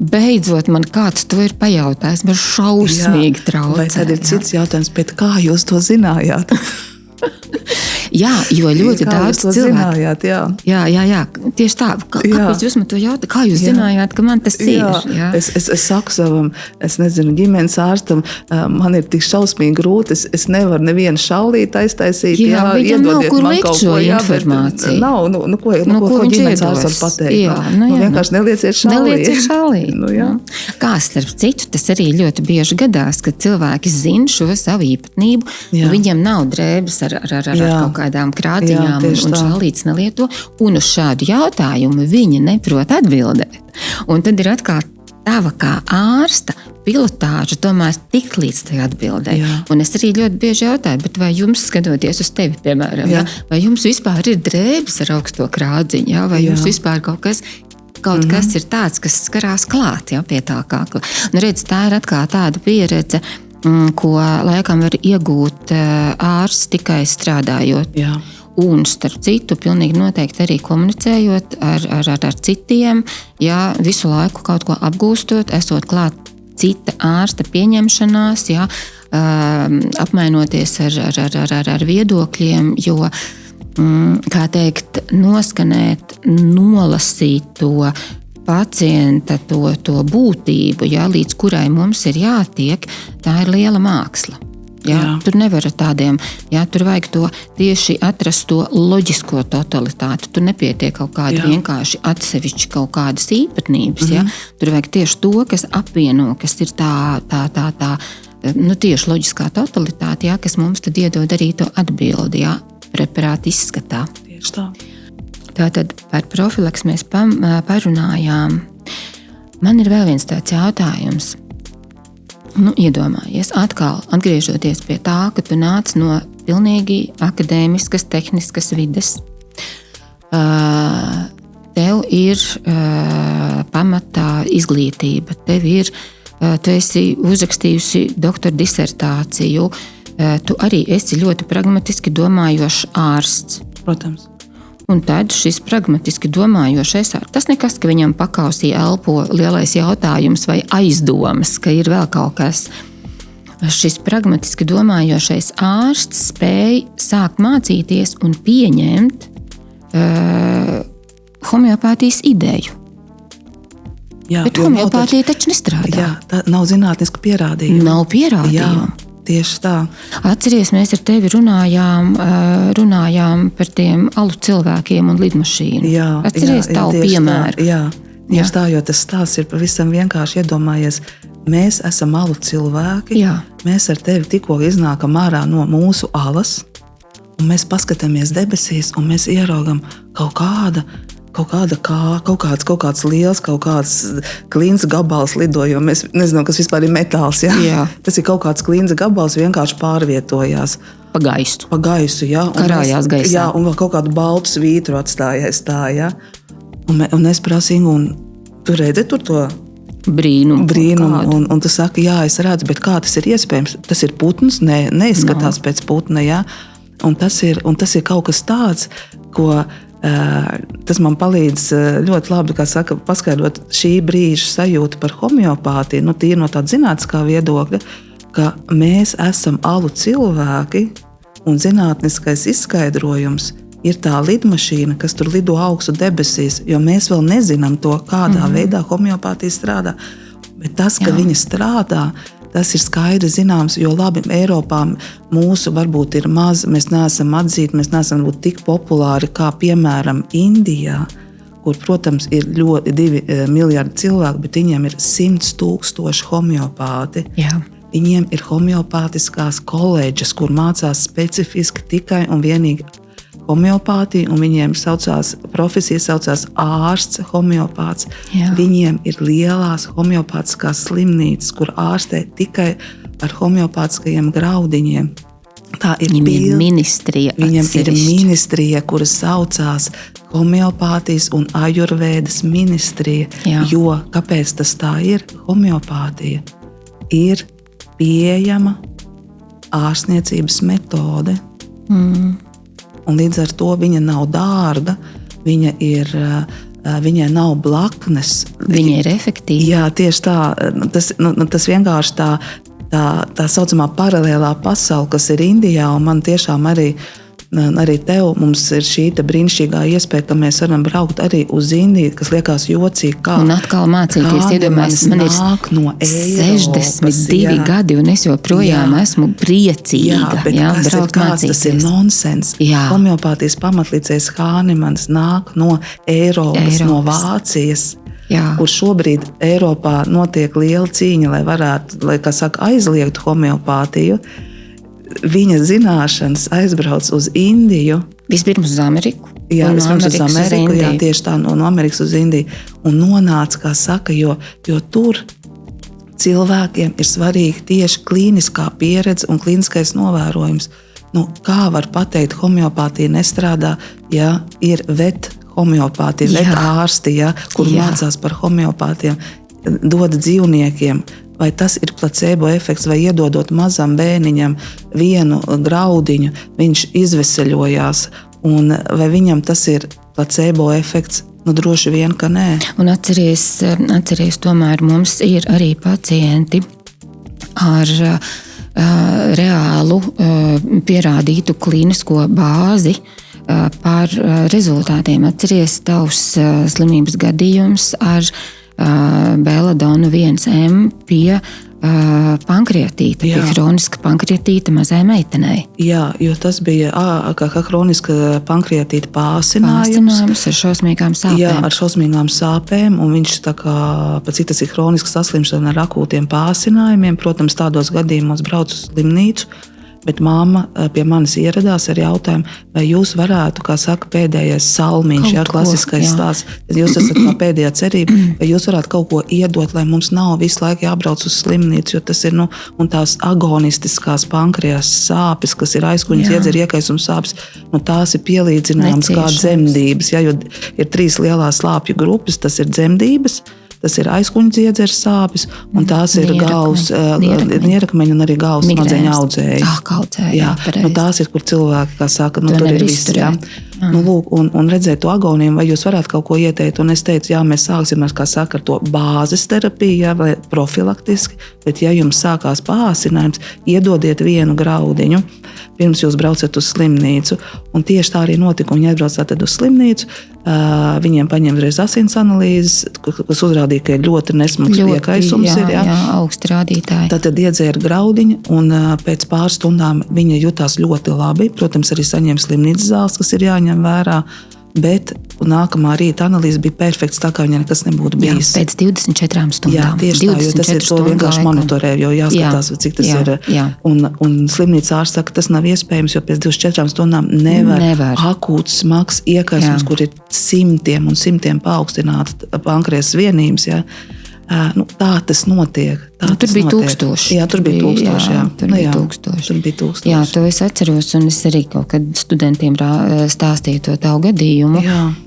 beidzot man kāds to ir pajautājis, bet šausmīgi traucē. Vai tad ir cits jautājums, bet kā jūs to zinājāt? Jo ļoti daudz cilvēku. Jā, tieši tā. Kāpēc jūs man to jautājat? Kā jūs zinājāt, ka man tas ir? Jā. Es saku savam, ģimenes ārstam, man ir tik šausmīgi grūti, es nevaru nevienu šaulīt aiztaisīt. Viņam nav kur likt šo informāciju. Nav, ko ģimenes ārstam pateikt? Vienkārši nelieciet šaulīt. Kā starp citu, tas arī ļoti bieži gadās, kad cilvēki zina šo savu īpatnību, viņiem nav drēbes ar kaut kādām krādziņām un šaulītes nelieto, un uz šādu jautājumu viņi neprot atbildēt. Un tad ir atkal tava kā ārsta pilotāža tomēr tik līdz tai atbildē. Un es arī ļoti bieži jautāju, bet vai jums, skatoties uz tevi, piemēram, vai jums vispār ir drēbes ar augsto krādziņu, vai jums vispār kaut kas ir tāds, kas skarās klāt pie tā kakla. Redz, tā ir atkal tāda pieredze, ko laikam var iegūt ārsts tikai strādājot. Un starp citu, pilnīgi noteikti arī komunicējot ar citiem, visu laiku kaut ko apgūstot, esot klāt cita ārsta pieņemšanās, apmainoties ar viedokļiem, jo, kā teikt, noskanēt, nolasīt to pacienta to būtību, līdz kurai mums ir jātiek, tā ir liela māksla. Jā. Tur nevar ar tādiem, tur vajag to tieši atrast to loģisko totalitāti. Tur nepietiek kaut kādi vienkārši atsevišķi kaut kādas īpatnības. Tur vajag tieši to, kas apvieno, kas ir tā tieši loģiskā totalitāte, kas mums tad iedod arī to atbildi, preparāta izskatā. Tieši tā. Tātad par profilaks mēs parunājām. Man ir vēl viens tāds jautājums. Iedomājies, atkal atgriežoties pie tā, ka tu nāc no pilnīgi akadēmiskas, tehniskas vides. Tev ir pamatā izglītība, tu esi uzrakstījusi doktora disertāciju, tu arī esi ļoti pragmatiski domājošs ārsts. Protams. Un tad šis pragmatiski domājošais ārsts, tas nekas, ka viņam pakausī elpo lielais jautājums vai aizdomas, ka ir vēl kaut kas. Šis pragmatiski domājošais ārsts spēj sākt mācīties un pieņemt homeopātijas ideju. Jā, bet homeopātija taču nestrādā. Jā, tā nav zinātniska pierādījuma. Nav pierādījuma. Jā, tieši tā. Atceries, mēs ar tevi runājām par tiem alu cilvēkiem un lidmašīnu. Atceries tavu piemēru. Tieši tā, jo tas stāsts ir pavisam vienkārši. Iedomājies, mēs esam alu cilvēki. Mēs ar tevi tikko iznākam ārā no mūsu alas, un mēs paskatāmies debesīs, un mēs ieraugam kaut kāds liels, kaut kāds klints gabals lido, jo mēs nezinām, kas vispār ir metāls. Jā. Tas ir kaut kāds klints gabals, vienkārši pārvietojās. Pa gaisu. Karājās gaisā. Jā, un vēl kaut kādu baltu svītru atstājās tā, Un es prasīju, un tu redzi tur to brīnumu, un tu saki, jā, es redzu, bet kā tas ir iespējams? Tas ir putns, neizskatās pēc putna, Un tas ir kaut kas tāds, ko tas man palīdz ļoti labi, kā saka, paskaidrot šī brīža sajūtu par homeopātiju, tīri no tāda zinātniskā viedokļa, ka mēs esam alu cilvēki, un zinātniskais izskaidrojums ir tā lidmašīna, kas tur lido augstu debesīs, jo mēs vēl nezinām to, kādā veidā homeopātija strādā. Bet tas, ka viņa strādā, tas ir skaidri zināms, jo labi, Eiropā mūsu varbūt ir maz, mēs neesam atzīti, mēs neesam būt tik populāri kā, piemēram, Indijā, kur, protams, ir ļoti 2 miljardi cilvēku, bet viņiem ir 100 000 homeopāti. Viņiem ir homeopātiskās koledžas, kur mācās specifiski tikai un vienīgi homeopātija, un viņiem profesija saucās ārsts, homeopāts. Viņiem ir lielās homeopātiskās slimnīcas, kur ārstē tikai ar homeopātiskajiem graudiņiem. Tā ir ministrija. Viņam ir ministrija, kura saucās homeopātijas un ajurvēdas ministrija. Jo, kāpēc tas tā ir? Homeopātija ir pieejama ārstniecības metode. Un līdz ar to viņa nav dārga, viņai nav blaknes. Viņa ir efektīva. Jā, tieši tā. Tas vienkārši tā saucamā paralēlā pasaule, kas ir Indijā, un man tiešām arī tev mums ir šī brīnišķīgā iespēja, ka mēs varam braukt arī uz Indiju, kas liekas jocīgi. Un atkal mācīties, iedomājies, man ir no 62 gadi, un es joprojām esmu priecīga. Kāds tas ir nonsens? Homeopātijas pamatlicējs Hānemans nāk no Eiropas. No Vācijas. Kur šobrīd Eiropā notiek liela cīņa, lai varētu, aizliegt homeopātiju. Viņa zināšanas aizbrauc uz Indiju. Vispirms uz Ameriku. Vispirms uz Ameriku, tieši tā, no Amerikas uz Indiju. Un nonāca, kā saka, jo tur cilvēkiem ir svarīgi tieši klīniskā pieredze un klīniskais novērojums. Kā var pateikt, homeopātija nestrādā, ja ir homeopātija, ārsti, kur mācās par homeopātiem, dod dzīvniekiem. Vai tas ir placebo efekts, vai iedodot mazam bērniņam vienu graudiņu, viņš izveseļojās, un vai viņam tas ir placebo efekts? Droši vien, ka nē. Un atceries, tomēr mums ir arī pacienti ar reālu pierādītu klīnisko bāzi par rezultātiem. Atceries tavs slimības gadījums ar beladonu 1M pie pankreatīta, pie hroniska pankreatīta mazai meitenei. Jā, jo tas bija kā hroniska pankreatīta pāsinājums ar šausmīgām sāpēm. Jā, ar šausmīgām sāpēm, un viņš tā kā, cik tas ir hroniska saslimšana ar akūtiem pāsinājumiem, protams, tādos gadījumos brauc uz slimnīcu, bet mamma pie manis ieradās ar jautājumu, vai jūs varētu, kā saka, pēdējais salmiņš, klasiskais stāsts, kad jūs esat kā pēdējā cerība, vai jūs varētu kaut ko iedot, lai mums nav visu laiku jābrauc uz slimnīcu, jo tas ir, un tās agonistiskās pankreas sāpes, kas ir aizkuņas iedzera iekaisums sāpes, tās ir pielīdzināmas kā dzemdības, jo ir 3 lielās slāpju grupas, tas ir dzemdības, tas ir aizkuņu dziedzera sāpes, un tās ir galvas, nierakmeņi un arī galvas smadzeņu audzēji. Jā, tās ir, kur cilvēki, kā saka, tur ir viss. Lūk, un redzēt to agoniju, vai jūs varētu kaut ko ieteikt, un es teicu, jā, mēs sāksim ar to bāzes terapiju, vai profilaktiski, bet ja jums sākās pāsinājums, iedodiet 1 graudiņu, pirms jūs braucat uz slimnīcu, un tieši tā arī notika, un ja atbrauc tad uz slimnīcu, viņiem paņem reiz asins analīzes, kas uzrādīja, ka ļoti nesmags iekaisums ir. Jā, augsti rādītāji. Tad iedzēra graudiņu, un pēc pāris stundām viņa jutās ļoti labi. Protams, arī saņēma slimnīcas zāles, kas ir jāņem vērā. Bet nākamā rīta analīze bija perfekts, tā kā viņai nekas nebūtu bijis. Jā, pēc 24 stundām. Jā, tieši tā, jo tas ir to vienkārši monitorē, jo jāskatās, cik tas ir. Un slimnīcas ārsts saka, tas nav iespējams, jo pēc 24 stundām nevar. Akūts smags iekaisums, kur ir simtiem un simtiem paaugstināta pankreas vienības. Jā. Tā tas notiek. Tur bija 1000. Jā, tur bija 1000. Tur bija 1000. Jā, to es atceros, un es arī kaut kad studentiem stāstīju to tavu gadījumu.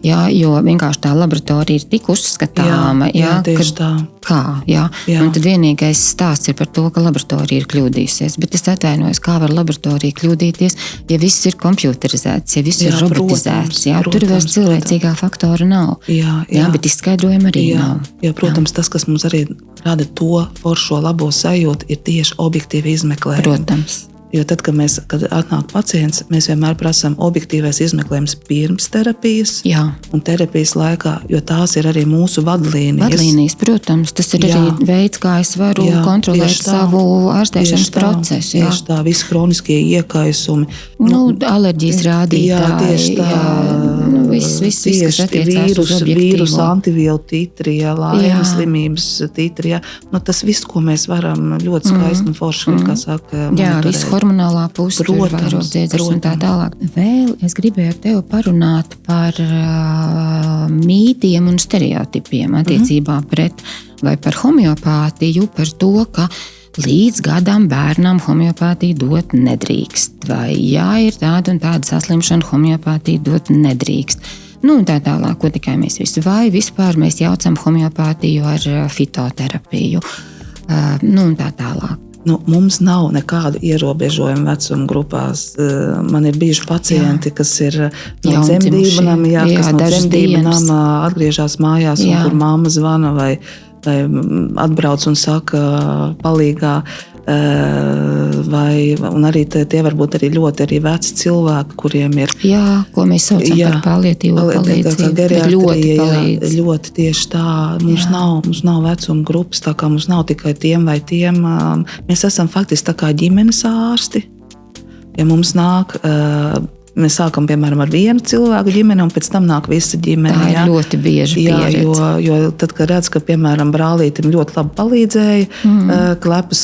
Jā, jo vienkārši tā laboratorija ir tik uzskatāma. Jā, tieši tā. Kā, jā. Un tad vienīgais stāsts ir par to, ka laboratorija ir kļūdījusies. Bet es atvainojos, kā var laboratorija kļūdīties, ja viss ir kompjuterizēts, ja viss ir robotizēts. Tur vairs cilvēcīgā faktora nav. Jā, bet izskaidrojuma arī nav. Jā, protams, tas, kas mums arī rada to foršo labo sajūtu, ir tieši objektīvi izmeklējumi. Protams. Jo tad, kad atnāk pacients, mēs vienmēr prasām objektīvais izmeklējums pirms terapijas un terapijas laikā, jo tās ir arī mūsu vadlīnijas. Vadlīnijas, protams, tas ir arī veids, kā es varu kontrolēt savu ārstēšanas procesu. Tieši tā, visi hroniskie iekaisumi. Alerģijas rādītāji. Jā, tieši tā. Viss, kas attiecās uz objektīvo. Vīrusu antivielu titri, laimes slimības titri. Tas viss, ko mēs varam ļoti skaisti un forši, kā saka, monitorēt. Hormonālā puse, vairogdziedzers un tā tālāk. Vēl es gribēju ar tevi parunāt par mītiem un stereotipiem attiecībā pret vai par homeopātiju, par to, ka līdz gadam bērnam homeopātiju dot nedrīkst. Vai ir tāda un tāda saslimšana, homeopātiju dot nedrīkst. Un tā tālāk, ko tikai mēs visi. Vai vispār mēs jaucam homeopātiju ar fitoterapiju. Un tā tālāk. Mums nav nekādu ierobežojumu vecuma grupās. Man ir bijuši pacienti, kas ir no dzemdību nama, kas no dzemdību nama atgriežas mājās, un kur mamma zvana vai atbrauc un saka palīgā. Un arī tie var būt arī ļoti veci cilvēki, kuriem ir. Ko mēs saucam par paliatīvo palīdzību. Ļoti tieši tā. Mums nav vecuma grupas, tā kā mums nav tikai tiem vai tiem. Mēs esam faktiski tā kā ģimenes ārsti. Ja mums nāk. Mēs sākam, piemēram, ar vienu cilvēku ģimeni, un pēc tam nāk visa ģimene. Tā ir ļoti bieži pieredze. Jo tad, kad redz, ka, piemēram, brālītim ļoti labi palīdzēja, klepus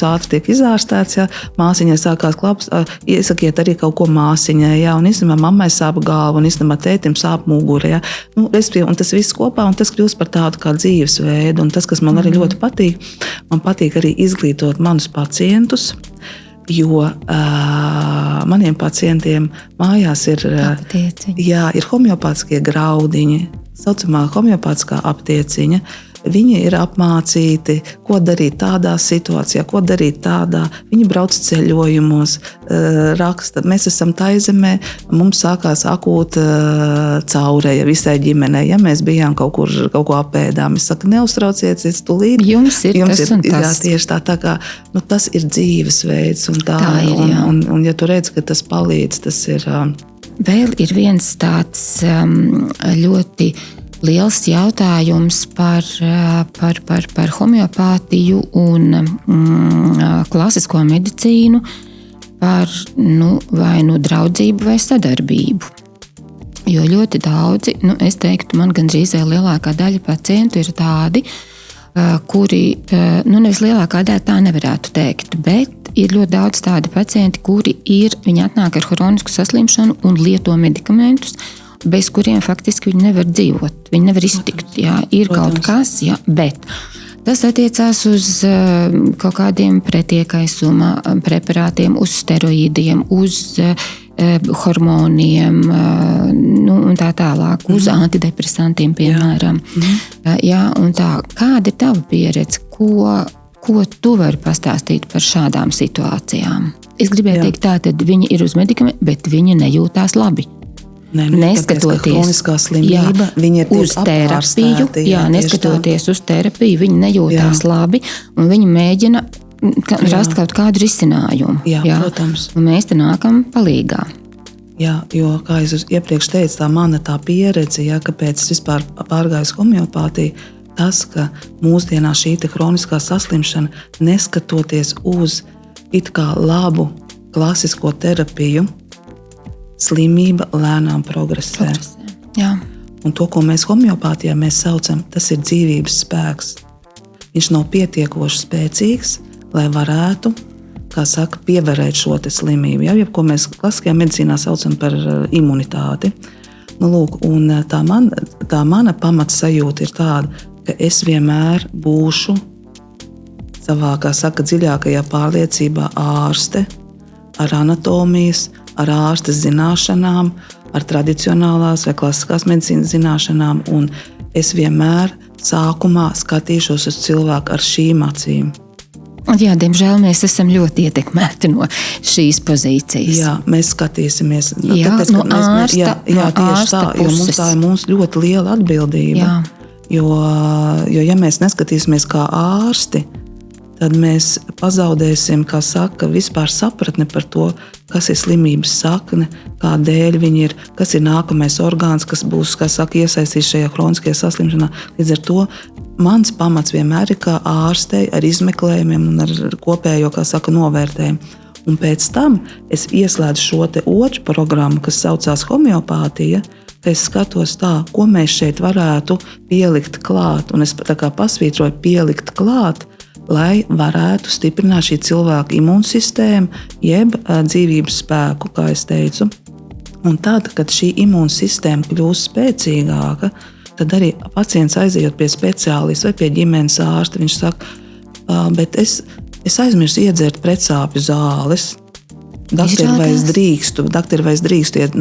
ātri tiek izārstēts, māsiņai sākās klepus, iesakiet arī kaut ko māsiņai, un īstenībā mammai sāp galva, un īstenībā tētim sāp mugura. Un tas viss kopā, un tas kļūst par tādu kā dzīvesveidu, un tas, kas man arī ļoti patīk, man patīk arī izglītot manus pacientus, jo maniem pacientiem mājās ir homeopātiskie graudiņi, saucamā homeopātiskā aptieciņa. Viņi ir apmācīti, ko darīt tādā situācijā, ko darīt tādā. Viņi brauc ceļojumos, raksta. Mēs esam Taizemē, mums sākās akūta caureja visai ģimenei. Ja mēs bijām kaut ko apēdām, es saku, neuztraucieties tūlīt. Jums ir tas un tas. Jā, tieši tā kā, tas ir dzīvesveids. Tā ir, un ja tu redz, ka tas palīdz, tas ir. Vēl ir viens tāds ļoti liels jautājums par homeopātiju un klasisko medicīnu, par vai draudzību vai sadarbību. Jo ļoti daudzi, es teiktu, man gandrīz lielākā daļa pacientu ir tādi, kuri, nevis lielākā daļa tā nevarētu teikt, bet ir ļoti daudz tādi pacienti, viņi atnāk ar hronisku saslimšanu un lieto medikamentus, bez kuriem faktiski viņi nevar dzīvot, viņi nevar iztikt. Jā, ir kaut kas, jā, bet tas attiecās uz kaut kādiem pretiekaisuma preparātiem, uz steroīdiem, uz hormoniem, un tā tālāk, uz antidepresantiem, piemēram. Jā, un tā. Kāda ir tava pieredze? Ko tu vari pastāstīt par šādām situācijām? Es gribēju teikt tā, tad viņi ir uz medikamentu, bet viņi nejūtās labi. Neskatoties slimība, uz terapiju, neskatoties uz terapiju, viņi nejūtās labi, un viņi mēģina rast kaut kādu risinājumu. Jā, protams. Un mēs te nākam palīgā. Jā, jo, kā es iepriekš teicu, tā mana pieredze, kāpēc es vispār pārgāju uz homeopātiju, tas, ka mūsdienās šī hroniskā saslimšana, neskatoties uz it kā labu klasisko terapiju, slimība lēnām progresē. Jā. Un to, ko mēs homeopātijā saucam, tas ir dzīvības spēks. Viņš nav pietiekoši spēcīgs, lai varētu, kā saka, pievērēt šo slimību. Ja, ko mēs klasiskajā medicīnā saucam par imunitāti. Lūk, un tā mana pamatsajūta ir tāda, ka es vienmēr būšu savā, kā saka, dziļākajā pārliecībā ārste ar anatomijas, ar ārstes zināšanām, ar tradicionālās vai klasiskās medicīnas zināšanām, un es vienmēr sākumā skatīšos uz cilvēku ar šīm acīm. Jā, diemžēl mēs esam ļoti ietekmēti no šīs pozīcijas. Jā, mēs skatīsimies. Jā, tāpēc, no ārsta, tieši tā, jo tā ir mums ļoti liela atbildība. Jā. Jo ja mēs neskatīsimies kā ārsti, tad mēs pazaudēsim, kā saka, vispār sapratni par to, kas ir slimības sakne, kādēļ viņi ir, kas ir nākamais orgāns, kas būs, kā saka, iesaistīts šajā hroniskajā saslimšanā. Līdz ar to mans pamats vienmēr ir kā ārstei ar izmeklējumiem un ar kopējo, kā saka, novērtējumu. Un pēc tam es ieslēdzu šo otru programmu, kas saucās homeopātija, ka es skatos tā, ko mēs šeit varētu pielikt klāt. Un es tā kā pasvītroju pielikt klāt, lai varētu stiprināt šī cilvēka imūnsistēmu, jeb dzīvības spēku, kā es teicu. Un tad, kad šī imūnsistēma kļūst spēcīgāka, tad arī pacients aizejot pie speciālista vai pie ģimenes ārsta, viņš saka, bet es aizmirsu iedzert pretsāpju zāles. Dakteri, vai es drīkstu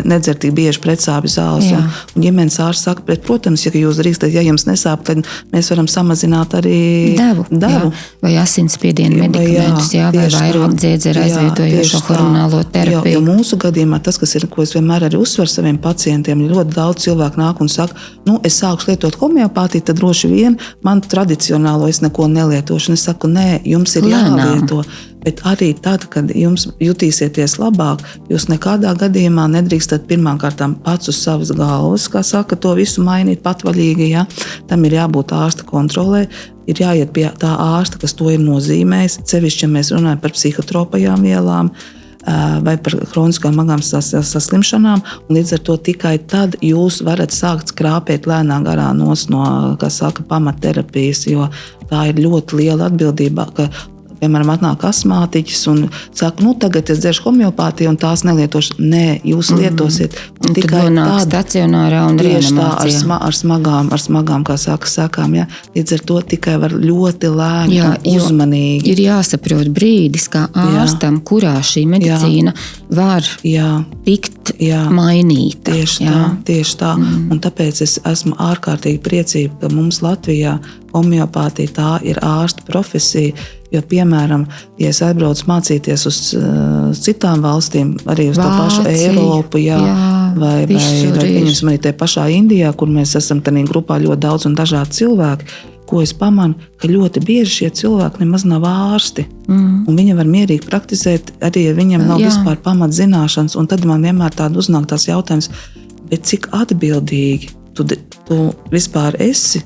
nedzert tik bieži pretsāpju zāles. Un ģimenes ārsts saka, bet, protams, ja jūs drīkstat, ja jums nesāp, tad mēs varam samazināt arī devu. Vai asinsspiediena medikamentus, vai vairogdziedzera aizvietojošo hormonālo terapiju. Jo mūsu gadījumā tas, ko es vienmēr arī uzsveru saviem pacientiem, ļoti daudz cilvēku nāk un saka, es sākšu lietot homeopātiju, tad droši vien man tradicionālo es neko nelietošu. Es saku, nē, jums ir jālieto. Bet arī tad, kad jums jutīsieties labāk, jūs nekādā gadījumā nedrīkstat pirmkārtām pats uz savas galvas, kā saka, to visu mainīt patvaļīgi. Ja? Tam ir jābūt ārsta kontrolē, ir jāiet pie tā ārsta, kas to ir nozīmējis. Sevišķi, ja mēs runājam par psihotropajām vielām vai par hroniskām smagām saslimšanām, un līdz ar to tikai tad jūs varat sākt skrāpēt lēnā garā no, kā saka, pamatterapijas, jo tā ir ļoti liela atbildība, ka piemēram, atnāk astmātiķis un saka, tagad es dzeršu homeopātiju un tās nelietošu. Nē, jūs lietosiet. Un tikai tad stacionārā un reanimācijā. Ar smagām, kā sakām. Ja? Līdz ar to tikai var ļoti lēni un uzmanīgi. Ir jāsaprot brīdis, kā ārstam, kurā šī medicīna var tikt mainīta. Tieši tā. Un tāpēc es esmu ārkārtīgi priecīga, ka mums Latvijā homeopātija tā ir ārsta profesija. Jo, piemēram, ja es aizbraucu mācīties uz citām valstīm, arī uz to pašu Eiropu, vai pieņemsim arī te pašā Indijā, kur mēs esam tādā grupā ļoti daudz un dažādi cilvēki, ko es pamanu, ka ļoti bieži šie cilvēki nemaz nav ārsti. Un viņi var mierīgi praktizēt, arī ja viņam nav vispār pamatzināšanas. Un tad man vienmēr tāda uznāk tās jautājums, bet cik atbildīgi tu vispār esi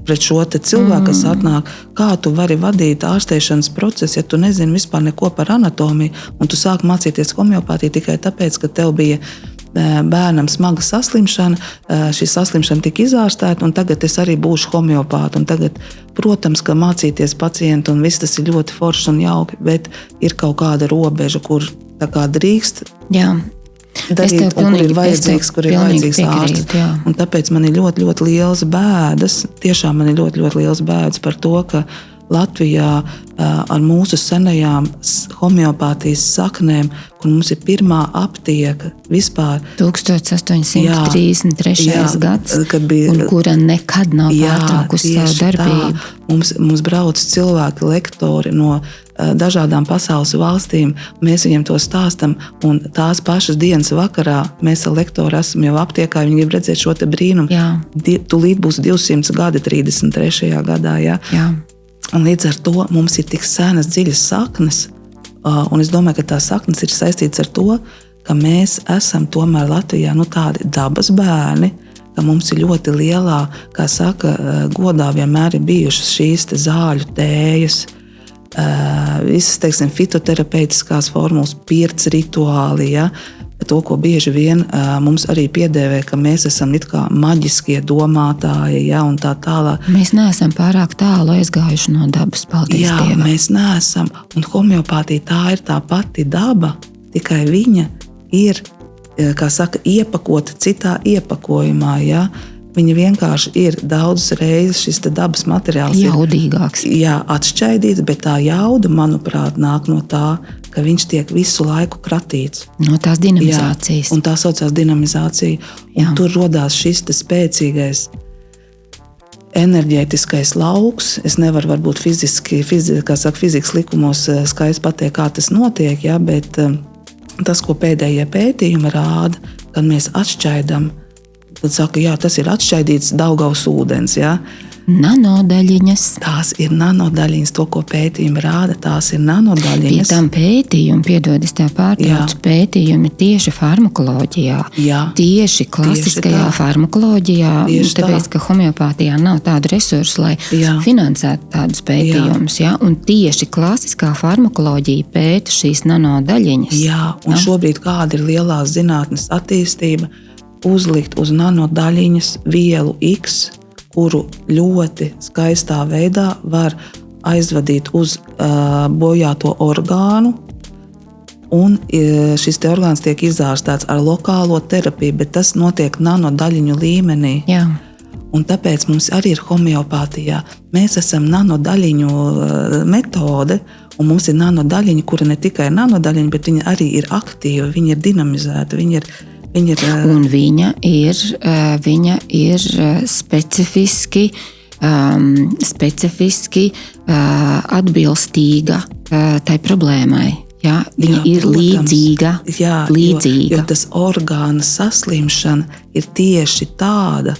pret šo cilvēku, kas atnāk, kā tu vari vadīt ārstēšanas procesu, ja tu nezini vispār neko par anatomiju, un tu sāki mācīties homeopātiju tikai tāpēc, ka tev bija bērnam smaga saslimšana, šī saslimšana tika izārstēta, un tagad es arī būšu homeopāta. Un tagad, protams, ka mācīties pacientu, un viss tas ir ļoti foršs un jauki, bet ir kaut kāda robeža, kur tā kā drīkst darīt, un kur ir vajadzīgs ārsts. Un tāpēc man ir ļoti, ļoti liels bēdas, tiešām man ir ļoti, ļoti liels bēdas par to, ka Latvijā ar mūsu senajām homeopātijas saknēm, kur mums ir pirmā aptieka vispār. 1833. gads, un kura nekad nav pārtraukusi savu darbību. Mums brauc cilvēki, lektori no dažādām pasaules valstīm, mēs viņiem to stāstam, un tās pašas dienas vakarā mēs ar lektoru esam jau aptiekā, viņi grib redzēt šo te brīnumu. Tūlīt būs 200 gadi 33. gadā. Jā. Un līdz ar to mums ir tik senas dziļas saknes, un es domāju, ka tās saknes ir saistītas ar to, ka mēs esam tomēr Latvijā tādi dabas bērni, ka mums ir ļoti lielā, kā saka, godā vienmēr ir bijušas šīs te zāļu tējas, visas, teiksim, fitoterapeitiskās formulas, pirts rituāli, ja? To, ko bieži vien mums arī piedēvē, ka mēs esam it kā maģiskie domātāji, ja, un tā tālāk. Mēs neesam pārāk tālu aizgājuši no dabas, paldies Dievam. Jā, mēs neesam, un homeopātija tā ir tā pati daba, tikai viņa ir, kā saka, iepakota citā iepakojumā, ja. Viņa vienkārši ir daudzas reizes šis dabas materiāls jaudīgāks. Atšķaidīts, bet tā jauda, manuprāt, nāk no tā, ka viņš tiek visu laiku kratīts. No tās dinamizācijas. Un tā saucās dinamizācija. Un tur rodās šis spēcīgais enerģētiskais lauks. Es nevaru varbūt fizikas likumos skaisti pateikt, kā tas notiek, ja, bet tas, ko pēdējie pētījumi rāda, kad mēs atšķaidam, tad saka, tas ir atšķaidīts Daugavas ūdens. Ja? Nanodaļiņas. Tās ir nanodaļiņas, to, ko pētījumi rāda, tās ir nanodaļiņas. Pie tam pētījumi, piedod, es tev pārtraucu, pētījumi tieši farmakoloģijā. Tieši klasiskajā farmakoloģijā, tāpēc, ka homeopātijā nav tādu resursu, lai finansētu tādus pētījumus. Un tieši klasiskā farmakoloģija pēta šīs nanodaļiņas. Un šobrīd kāda ir lielā zinātnes attīstība, uzlikt uz nanodaļiņas vielu X, kuru ļoti skaistā veidā var aizvadīt uz bojāto orgānu, un šis te orgāns tiek izārstēts ar lokālo terapiju, bet tas notiek nanodaļiņu līmenī. Un tāpēc mums arī ir homeopātijā. Mēs esam nanodaļiņu metode, un mums ir nanodaļiņa, kura ne tikai nanodaļiņa, bet viņa arī ir aktīva, viņa ir dinamizēta, un viņa ir specifiski atbilstīga tai problēmai. Viņa ir līdzīga. Jo tas orgāna saslimšana ir tieši tāda,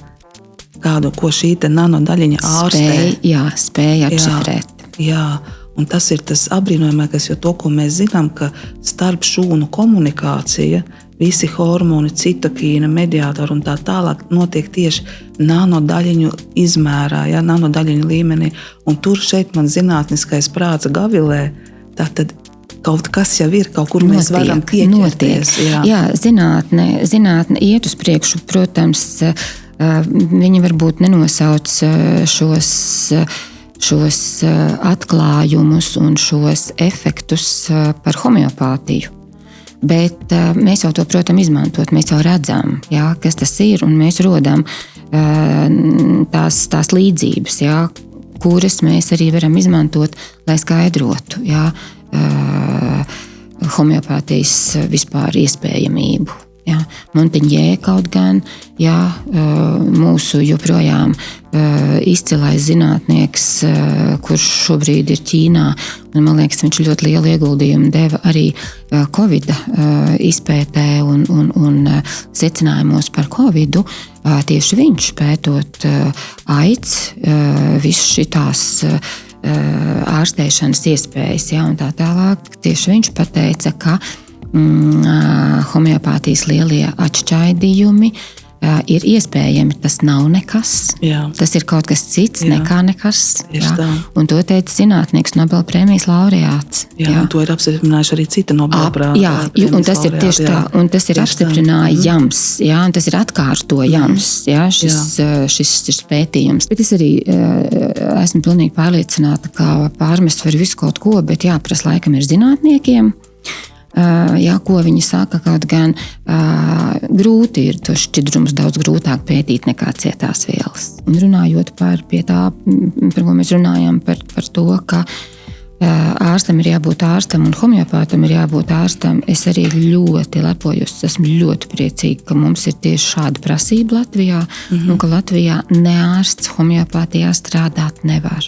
kādu, ko šī te nanodaļiņa ārstē. Spēja atšifrēt. Un tas ir tas apbrīnojamākais, jo to, ko mēs zinām, ka starp šūnu komunikācija, visi hormoni, citokīna, mediātori un tā tālāk notiek tieši nanodaļiņu izmērā, nanodaļiņu līmenī. Un tur šeit man zinātniskais prāts gavilē, tātad kaut kas jau ir, kaut kur mēs varam pieķerties. Zinātne iet uz priekšu, protams, viņi varbūt nenosauc šos atklājumus un šos efektus par homeopātiju. Bet mēs jau to, protams, izmantot, mēs jau redzam, kas tas ir, un mēs rodam tās līdzības, kuras mēs arī varam izmantot, lai skaidrotu homeopātijas vispār iespējamību. Monteņē kaut gan, mūsu joprojām izcilais zinātnieks, kurš šobrīd ir Ķīnā, un man liekas, viņš ļoti lielu ieguldījumu deva arī Covida izpētē un secinājumos par Covidu. Tieši viņš pētot aids, visu šitās ārstēšanas iespējas, un tā tālāk. Tieši viņš pateica, ka homeopātijas lielie atšķaidījumi ir iespējami. Tas nav nekas. Jā. Tas ir kaut kas cits, nekā nekas. Un to teica zinātnieks, Nobelprēmijas laureāts. Un to ir apstiprinājuši arī citi Nobelprēmijas laureāti. Jā, un tas ir tieši tā. Un tas ir apstiprinājams. Jā, un tas ir atkārtojams. Jā, šis pētījums. Bet es arī esmu pilnīgi pārliecināta, ka pārmest var visu kaut ko, bet jāprasa laikam ir zinātniekiem. Jā, ko viņi saka, kaut gan grūti ir to šķidrumus daudz grūtāk pētīt nekā cietās vielas. Un runājot par tā, par ko mēs runājam, par to, ka ārstam ir jābūt ārstam un homeopātam ir jābūt ārstam, es arī ļoti lepojos, esmu ļoti priecīga, ka mums ir tieši šāda prasība Latvijā, un ka Latvijā ne ārsts homeopātijā strādāt nevar.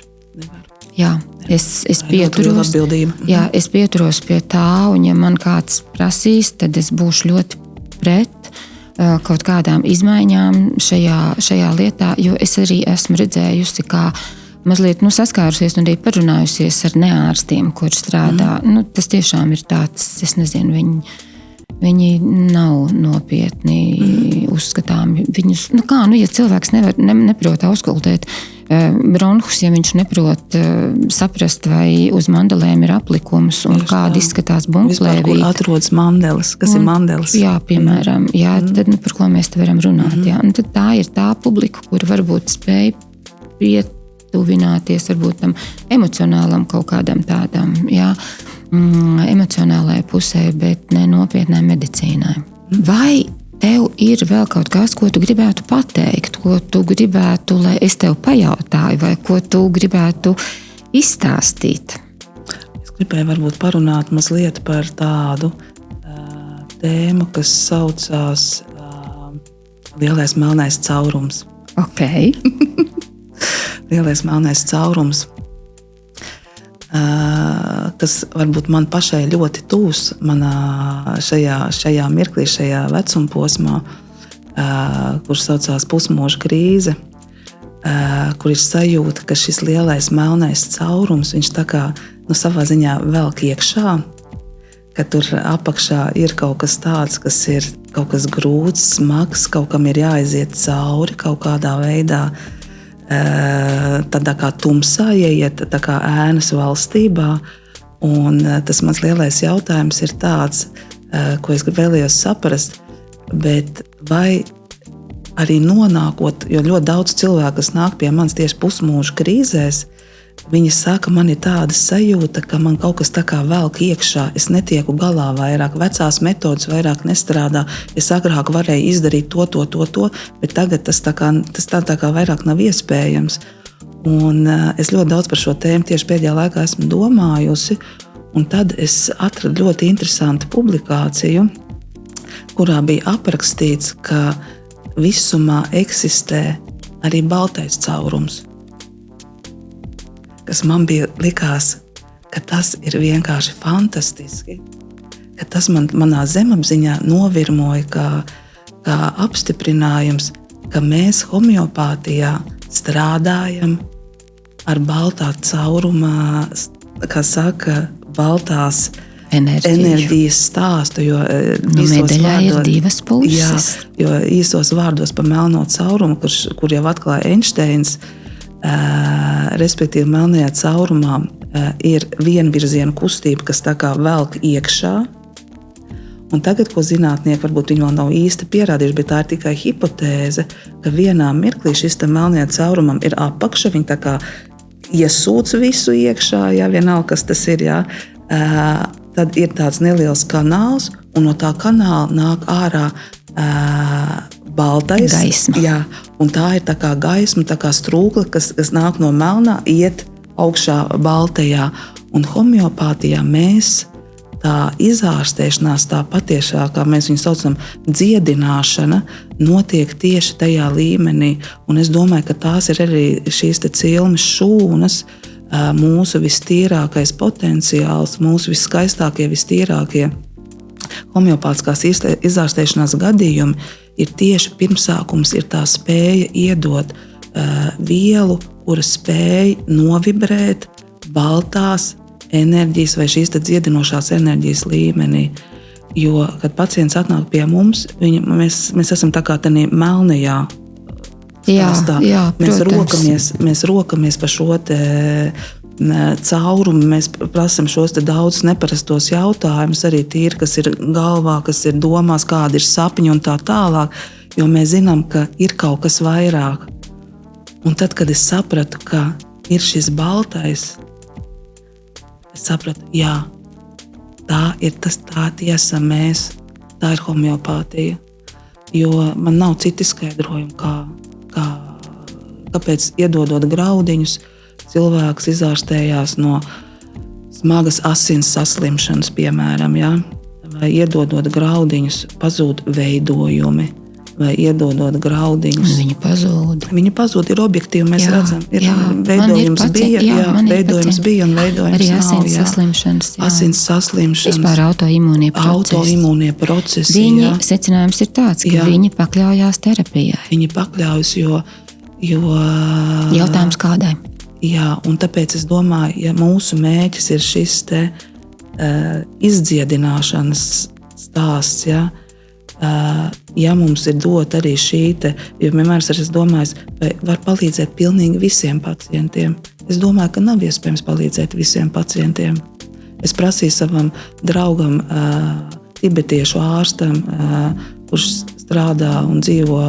Jā, es pieturos pie tā, un ja man kāds prasīs, tad es būšu ļoti pret kaut kādām izmaiņām šajā lietā, jo es arī esmu redzējusi, kā mazliet saskārusies un arī parunājusies ar neārstiem, kur strādā. Tas tiešām ir tāds, es nezinu, viņi nav nopietni uzskatāmi. Viņus, ja cilvēks neprot auskultēt bronhus, ja viņš neprot saprast, vai uz mandelēm ir aplikums un kāda izskatās bunklēvīte. Kur atrodas mandeles? Kas ir mandeles? Jā, piemēram. Jā, tad par ko mēs te varam runāt? Jā. Un tad tā ir tā publika, kur varbūt spēj pietuvināties varbūt tam emocionālam kaut kādam tādam, emocionālajai pusē, bet ne nopietnai medicīnai. Vai tev ir vēl kaut kas, ko tu gribētu pateikt, ko tu gribētu, lai es tev pajautāju, vai ko tu gribētu izstāstīt? Es gribēju varbūt parunāt mazliet par tādu tēmu, kas saucās Lielais melnais caurums. Ok. Lielais melnais caurums, kas varbūt man pašai ļoti tūs manā šajā mirklī, šajā vecuma posmā, kurš saucās pusmūža krīze, kur ir sajūta, ka šis lielais melnais caurums, viņš tā kā savā ziņā velk iekšā, ka tur apakšā ir kaut kas tāds, kas ir kaut kas grūts, smags, kaut kam ir jāaiziet cauri kaut kādā veidā, tādā kā tumsā ieiet, tā kā ēnas valstībā. Un tas mans lielais jautājums ir tāds, ko es vēlējos saprast, bet vai arī nonākot, jo ļoti daudz cilvēku, kas nāk pie manis tieši pusmūža krīzēs, viņi saka, man ir tāda sajūta, ka man kaut kas tā kā velk iekšā, es netieku galā vairāk, vecās metodas vairāk nestrādā, es agrāk varēju izdarīt to, bet tagad tas tā kā vairāk nav iespējams. Un es ļoti daudz par šo tēmu tieši pēdējā laikā esmu domājusi, un tad es atradu ļoti interesantu publikāciju, kurā bija aprakstīts, ka visumā eksistē arī baltais caurums. Kas man likās, ka tas ir vienkārši fantastiski, ka tas manā zemapziņā novirmoja kā apstiprinājums, ka mēs homeopātijā strādājam ar baltā caurumā, kā saka, baltās enerģijas stāstu, jo medaļā ir divas puses. Jā, jo īsos vārdos par melno caurumu, kur jau atklāja Einsteins, respektīvi melnajā caurumā ir vienvirziena kustība, kas tā kā velk iekšā. Un tagad, ko zinātnieki varbūt viņi vēl nav īsti pierādījuši, bet tā ir tikai hipotēze, ka vienā mirklī šis melnajā caurumam ir apakša, viņi tā kā iesūc visu iekšā, vienalga, kas tas ir, tad ir tāds neliels kanāls, un no tā kanāla nāk ārā baltais gaisma. Jā, un tā ir tā kā gaisma, tā kā strūkla, kas nāk no melnā, iet augšā baltajā. Un homeopātijā mēs tā izārstēšanās, tā patiešā, kā mēs viņu saucam, dziedināšana, notiek tieši tajā līmenī. Un es domāju, ka tās ir arī šīs cilmes šūnas, mūsu vistīrākais potenciāls, mūsu viskaistākie, vistīrākie homeopātiskās izārstēšanās gadījumi ir tieši pirmsākums, ir tā spēja iedot vielu, kura spēj novibrēt baltās enerģijas vai šīs dziedinošās enerģijas līmenī. Jo, kad pacients atnāk pie mums, mēs esam tā kā tādā melnajā stāstā. Mēs rokamies pa šo caurumu, mēs prasam šos daudzus neparastos jautājumus, arī tīri, kas ir galvā, kas ir domās, kādi ir sapņi un tā tālāk, jo mēs zinām, ka ir kaut kas vairāk. Un tad, kad es sapratu, ka ir šis baltais, es sapratu, jā, tā ir tiesa mēs, tā ir homeopātija. Jo man nav citi skaidrojumi, kāpēc iedodot graudiņus, cilvēks izārstējās no smagas asins saslimšanas, piemēram, ja? Vai iedodot graudiņus, pazūd veidojumi, vai iedodot graudiņus. Viņi pazūd, ir objektīvi, mēs redzam, veidojums bija un veidojums nav. Asins saslimšanas. Vispār autoimūnie procesi. Viņa secinājums ir tāds, ka viņi pakļaujās terapijai. Viņi pakļaujas, jo jautājums kādai? Jā, un tāpēc es domāju, ja mūsu mērķis ir šis izdziedināšanas stāsts, ja mums ir dot arī šī jo vienmēr es domāju, vai var palīdzēt pilnīgi visiem pacientiem. Es domāju, ka nav iespējams palīdzēt visiem pacientiem. Es prasīju savam draugam, tibetiešu ārstam, kurš strādā un dzīvo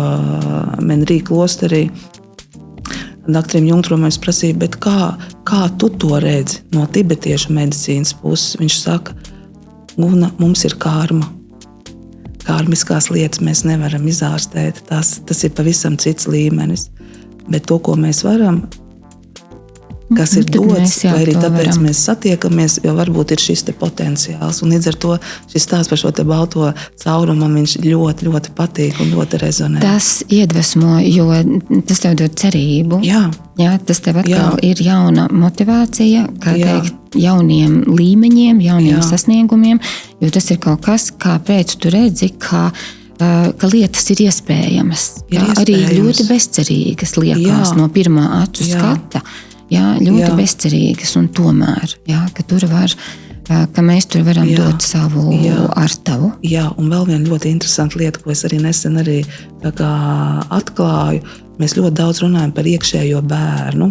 Menrī klosterī, doktoram Jungtruam, es prasīju, bet kā tu to redzi no tibetiešu medicīnas puses? Viņš saka, Guna, mums ir karma. Karmiskās lietas mēs nevaram izārstēt. Tas ir pavisam cits līmenis. Bet to, ko mēs varam, kas ir dots, vai arī tāpēc mēs satiekamies, jo varbūt ir šis potenciāls. Un līdz ar to šis stāsts par šo balto caurumu viņš ļoti, ļoti patīk un ļoti rezonē. Tas iedvesmo, jo tas tev dod cerību. Jā, tas tev atkal ir jauna motivācija, kā teikt, jauniem līmeņiem, jauniem sasniegumiem, jo tas ir kaut kas, kāpēc tu redzi, ka lietas ir iespējamas. Arī ļoti bezcerīgas liekas no pirmā acu skata. Ļoti bezcerīgas un tomēr, ka mēs tur varam dot savu artavu. Jā, un vēl viena ļoti interesanta lieta, ko es arī nesen atklāju, mēs ļoti daudz runājam par iekšējo bērnu.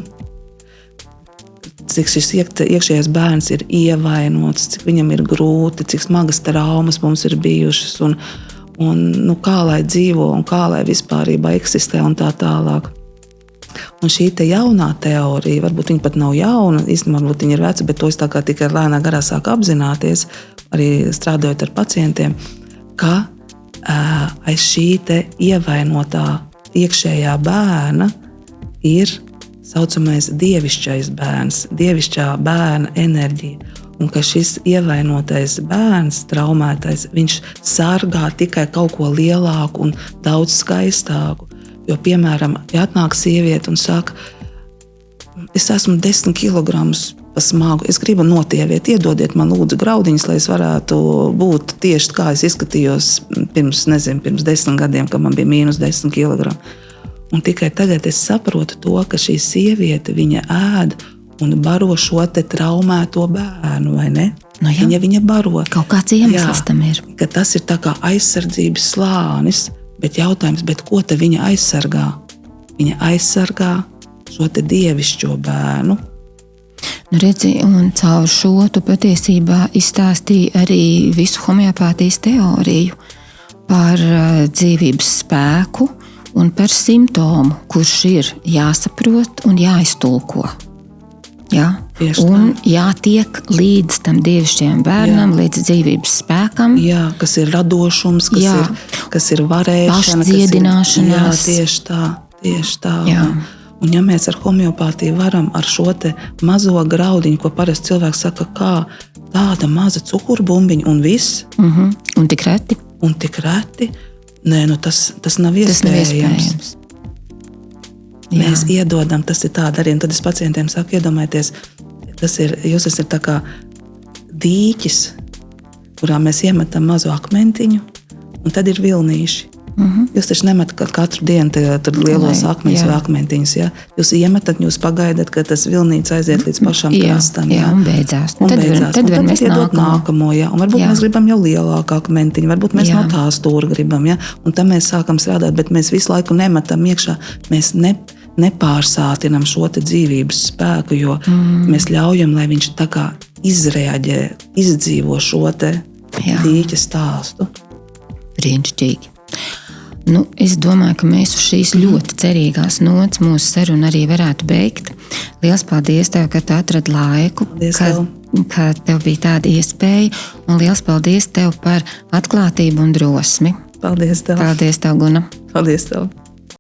Cik šis iekšējais bērns ir ievainots, cik viņam ir grūti, cik smagas traumas mums ir bijušas un kā lai dzīvo un kā lai vispārībā eksistē un tā tālāk. Un šī jaunā teorija, varbūt viņa pat nav jauna, īstenībā varbūt viņa ir veca, bet to es tikai lēnā garā sāku apzināties, arī strādājot ar pacientiem, ka aiz šī ievainotā iekšējā bērna ir saucamais dievišķais bērns, dievišķā bērna enerģija. Un ka šis ievainotais bērns, traumētais, viņš sargā tikai kaut ko lielāku un daudz skaistāku. Jo, piemēram, ja atnāk sieviete un saka, es esmu 10 kilogramus pa smagu, es gribu notieviet, iedodiet man lūdzu graudiņus, lai es varētu būt tieši kā es izskatījos pirms 10 gadiem, kad man bija -10 kilogramu. Un tikai tagad es saprotu to, ka šī sieviete, viņa ēd un baro šo traumēto bērnu, vai ne? Viņa baro. Kaut kāds iemesls tam ir. Ka tas ir tā kā aizsardzības slānis. Bet jautājums, ko te viņa aizsargā? Viņa aizsargā šo dievišķo bērnu. Redzi, un caur šo tu patiesībā izstāstīji arī visu homeopātijas teoriju par dzīvības spēku un par simptomu, kurš ir jāsaprot un jāiztulko. Un jātiek līdz tam dievišķajam bērnam, līdz dzīvības spēkam. Kas ir radošums, kas ir varēšana. Pašdziedināšanās. Tieši tā. Un ja mēs ar homeopātiju varam ar šo mazo graudiņu, ko parasti cilvēks saka, kā tāda maza cukurbumbiņa un viss. Un tik reti. Nē, tas nav iespējams. Mēs iedodam, tas ir tāda arī, un tad es pacientiem saku, iedomājieties, jūs esat tā kā dīķis, kurā mēs iemetam mazu akmentiņu, un tad ir vilnīši. Jūs taču nemetat katru dienu tur lielos akmeņus vai akmentiņus. Ja? Jūs iemetat, jūs pagaidat, ka tas vilnīts aiziet līdz pašam krastam. Jā, un beidzās. Un tad mēs iedot nākamo. Ja? Un varbūt mēs gribam jau lielāku akmentiņu, varbūt mēs no tā stūra gribam. Ja? Un tad mēs sākam strādāt, bet mēs visu laiku nemetam iekšā. Mēs nepārsātinam šo te dzīvības spēku, jo mēs ļaujam, lai viņš tā kā izreaģē, izdzīvo šo te dīķa stāstu. Brīnišķīgi. Es domāju, ka mēs uz šīs ļoti cerīgās nots mūsu sarunu arī varētu beigt. Liels paldies tev, ka tu atradi laiku, ka tev bija tāda iespēja, un liels paldies tev par atklātību un drosmi. Paldies tev. Paldies tev, Guna. Paldies tev.